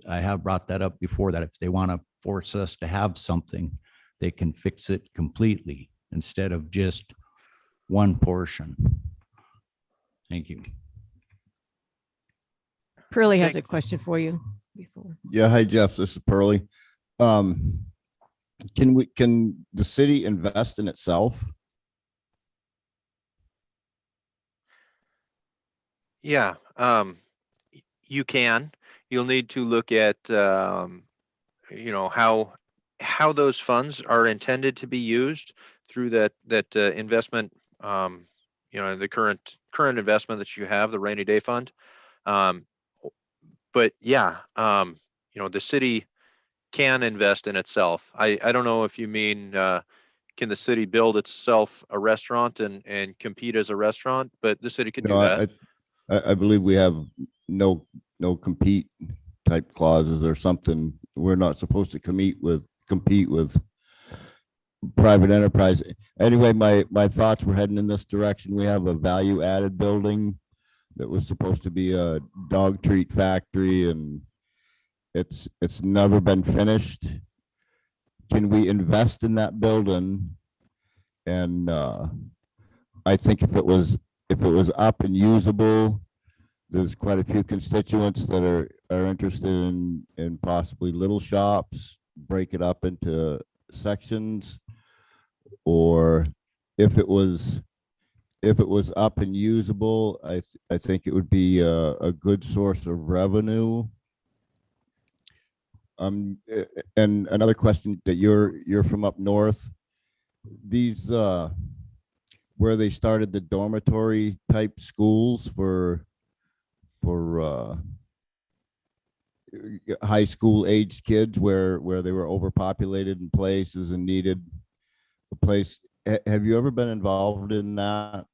I have brought that up before, that if they want to force us to have something, they can fix it completely instead of just one portion. Thank you. Pearlie has a question for you before. Yeah, hi Jeff, this is Pearlie. Can the city invest in itself? Yeah, you can. You'll need to look at, how those funds are intended to be used through that investment, the current investment that you have, the rainy day fund. But yeah, the city can invest in itself. I don't know if you mean, can the city build itself a restaurant and compete as a restaurant, but the city can do that. I believe we have no compete type clauses or something. We're not supposed to compete with private enterprise. Anyway, my thoughts were heading in this direction. We have a value added building that was supposed to be a dog treat factory, and it's never been finished. Can we invest in that building? And I think if it was up and usable, there's quite a few constituents that are interested in possibly little shops, break it up into sections, or if it was up and usable, I think it would be a good source of revenue. And another question, that you're from up north, these where they started the dormitory type schools for high school aged kids, where they were overpopulated in places and needed a place. Have you ever been involved in that?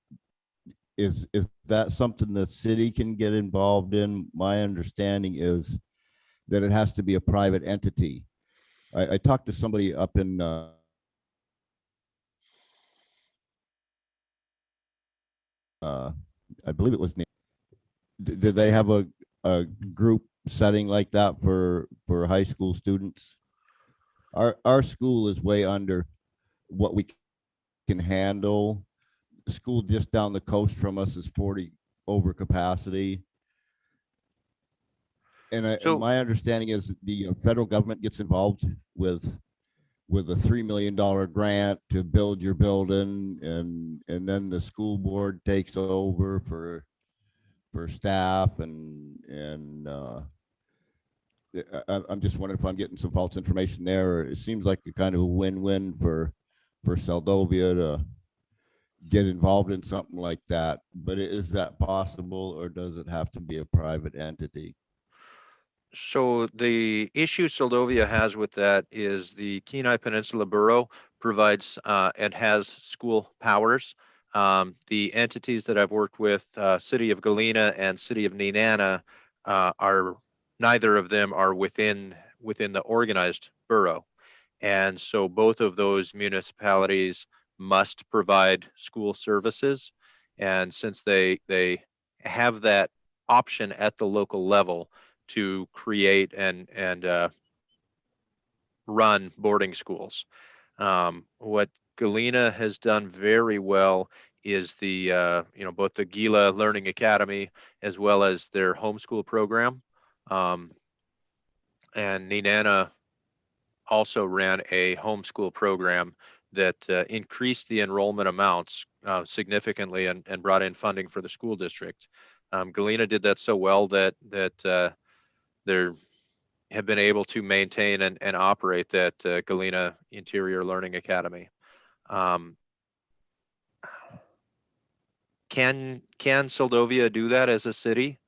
Is that something the city can get involved in? My understanding is that it has to be a private entity. I talked to somebody up in I believe it was, did they have a group setting like that for high school students? Our school is way under what we can handle. The school just down the coast from us is 40 over capacity. And So my understanding is the federal government gets involved with a $3 million grant to build your building, and then the school board takes over for staff I'm just wondering if I'm getting some false information there, or it seems like a kind of a win-win for Seldovia to get involved in something like that. But is that possible, or does it have to be a private entity? So the issue Seldovia has with that is the Kenai Peninsula Borough provides and has school powers. The entities that I've worked with, City of Galena and City of Nenana, are neither of them are within the organized borough, and so both of those municipalities must provide school services. And since they have that option at the local level to create and run boarding schools. What Galena has done very well is the both the Gila Learning Academy as well as their homeschool program. And Nenana also ran a homeschool program that increased the enrollment amounts significantly and brought in funding for the school district. Galena did that so well that they're have been able to maintain and operate that Galena Interior Learning Academy. Can Seldovia do that as a city?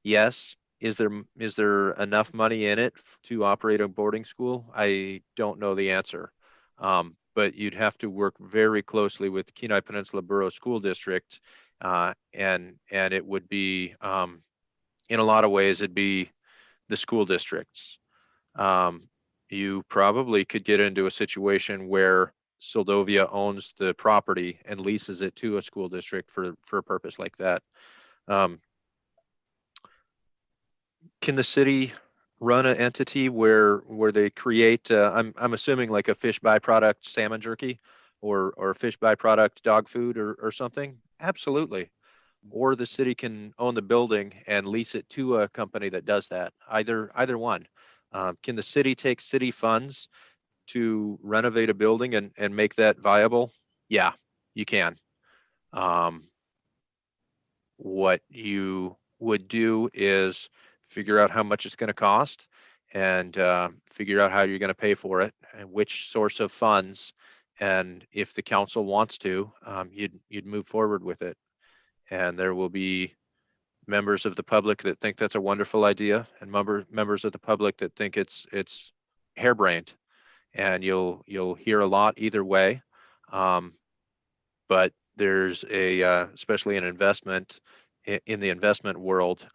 Yes. Is there enough money in it to operate a boarding school? I don't know the answer. But you'd have to work very closely with the Kenai Peninsula Borough School District, and it would be in a lot of ways it'd be the school districts. You probably could get into a situation where Seldovia owns the property and leases it to a school district for a purpose like that. Can the city run an entity where they create? I'm assuming like a fish byproduct salmon jerky, or fish byproduct dog food or something. Absolutely. Or the city can own the building and lease it to a company that does that. Either one. Can the city take city funds to renovate a building and make that viable? Yeah, you can. What you would do is figure out how much it's going to cost and figure out how you're going to pay for it and which source of funds. And if the council wants to, you'd move forward with it. And there will be members of the public that think that's a wonderful idea, and members of the public that think it's harebrained. And you'll hear a lot either way. But there's especially an investment in the investment world,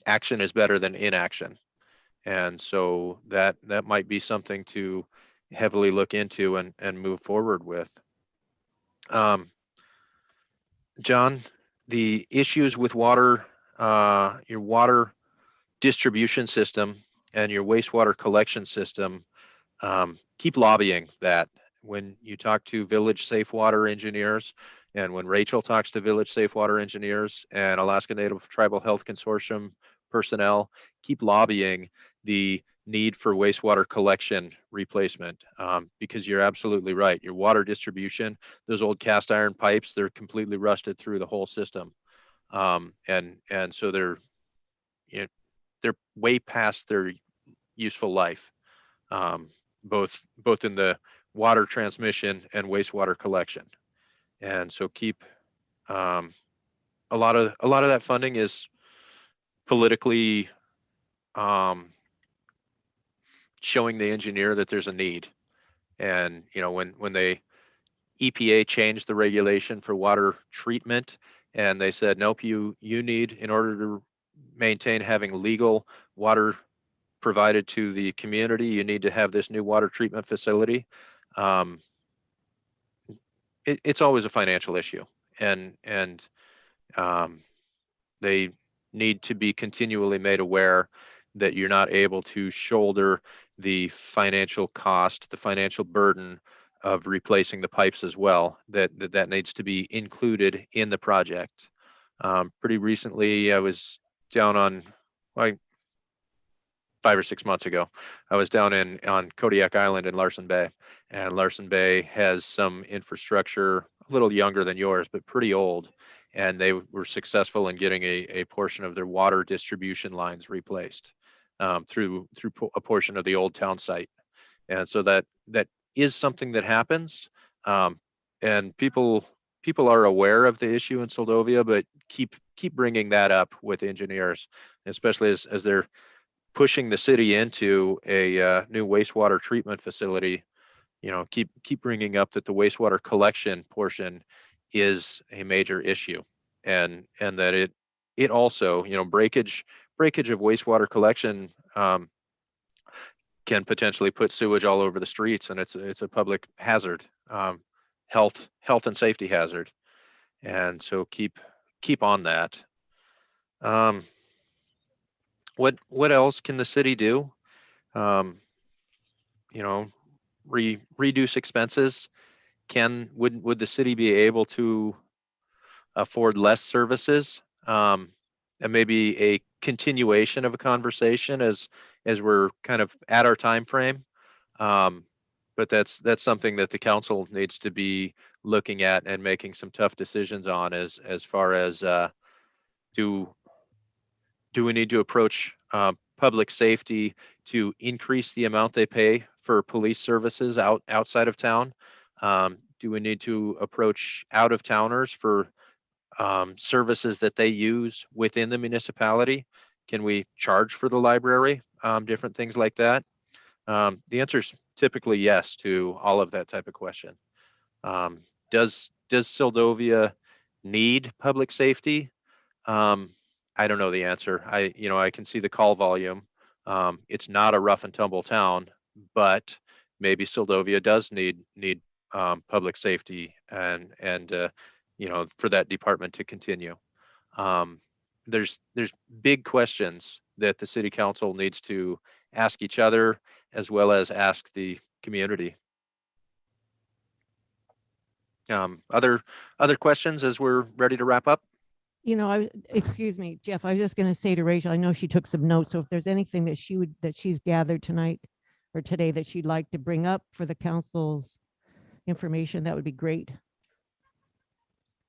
action is better than inaction. And so that might be something to heavily look into and move forward with. John, the issues with water, your water distribution system and your wastewater collection system, keep lobbying that. When you talk to Village Safe Water engineers, and when Rachel talks to Village Safe Water engineers and Alaska Native Tribal Health Consortium personnel, keep lobbying the need for wastewater collection replacement, because you're absolutely right. Your water distribution, those old cast iron pipes, they're completely rusted through the whole system. And so they're way past their useful life, both in the water transmission and wastewater collection. And so keep a lot of that funding is politically showing the engineer that there's a need. And when they EPA changed the regulation for water treatment, and they said, nope, you need, in order to maintain having legal water provided to the community, you need to have this new water treatment facility. It's always a financial issue, and they need to be continually made aware that you're not able to shoulder the financial cost, the financial burden of replacing the pipes as well. That needs to be included in the project. Pretty recently, I was down on, 5 or 6 months ago. I was down on Kodiak Island in Larson Bay, and Larson Bay has some infrastructure a little younger than yours, but pretty old. And they were successful in getting a portion of their water distribution lines replaced through a portion of the old town site. And so that is something that happens. And people are aware of the issue in Soldovia, but keep bringing that up with engineers, especially as they're pushing the city into a new wastewater treatment facility. You know, keep bringing up that the wastewater collection portion is a major issue, and that it also, you know, breakage of wastewater collection can potentially put sewage all over the streets, and it's a public hazard, health and safety hazard. And so keep on that. What else can the city do? You know, reduce expenses. Would the city be able to afford less services? And maybe a continuation of a conversation as we're kind of at our time frame. But that's something that the council needs to be looking at and making some tough decisions on, as far as do we need to approach public safety to increase the amount they pay for police services outside of town? Do we need to approach out of towners for services that they use within the municipality? Can we charge for the library? Different things like that. The answer is typically yes to all of that type of question. Does Soldovia need public safety? I don't know the answer. I can see the call volume. It's not a rough and tumble town, but maybe Soldovia does need public safety and for that department to continue. There's big questions that the city council needs to ask each other, as well as ask the community. Other questions as we're ready to wrap up? Excuse me, Jeff, I was just going to say to Rachel, I know she took some notes. So if there's anything that she's gathered tonight or today that she'd like to bring up for the council's information, that would be great.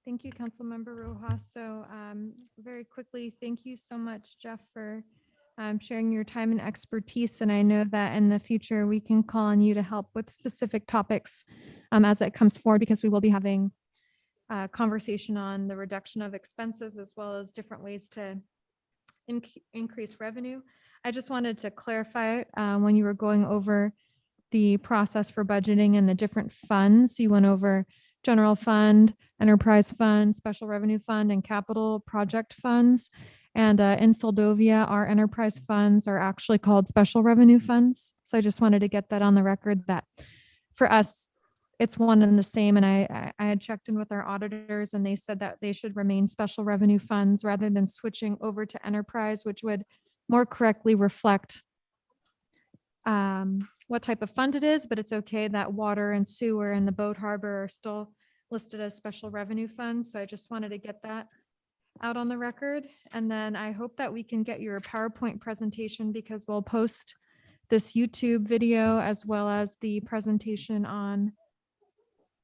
Thank you, Councilmember Rojas. So very quickly, thank you so much, Jeff, for sharing your time and expertise. And I know that in the future, we can call on you to help with specific topics as it comes forward, because we will be having a conversation on the reduction of expenses, as well as different ways to increase revenue. I just wanted to clarify when you were going over the process for budgeting and the different funds, you went over general fund, enterprise fund, special revenue fund, and capital project funds. And in Soldovia, our enterprise funds are actually called special revenue funds. So I just wanted to get that on the record that for us, it's one and the same. And I had checked in with our auditors, and they said that they should remain special revenue funds rather than switching over to enterprise, which would more correctly reflect what type of fund it is. But it's okay that water and sewer and the boat harbor are still listed as special revenue funds. So I just wanted to get that out on the record. And then I hope that we can get your PowerPoint presentation, because we'll post this YouTube video as well as the presentation on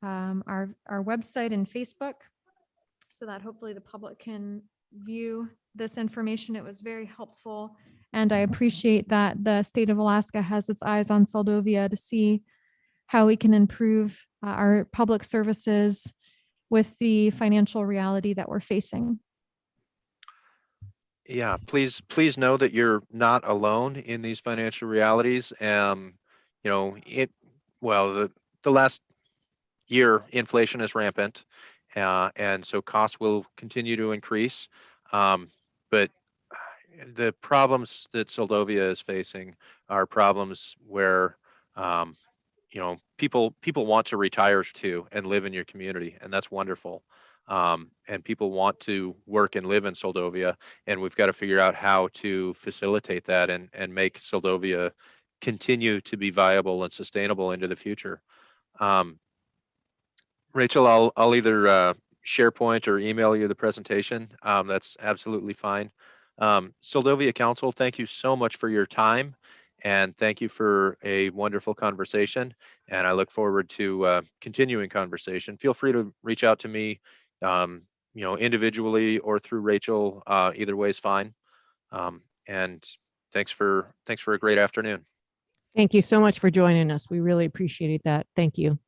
our website and Facebook, so that hopefully the public can view this information. It was very helpful. And I appreciate that the state of Alaska has its eyes on Soldovia to see how we can improve our public services with the financial reality that we're facing. Yeah, please know that you're not alone in these financial realities. The last year, inflation is rampant, and so costs will continue to increase. But the problems that Soldovia is facing are problems where people want to retire to and live in your community, and that's wonderful. And people want to work and live in Soldovia, and we've got to figure out how to facilitate that and make Soldovia continue to be viable and sustainable into the future. Rachel, I'll either SharePoint or email you the presentation. That's absolutely fine. Soldovia Council, thank you so much for your time And thank you for a wonderful conversation. And I look forward to continuing conversation. Feel free to reach out to me, individually or through Rachel. Either way is fine. And thanks for a great afternoon. Thank you so much for joining us. We really appreciate that. Thank you.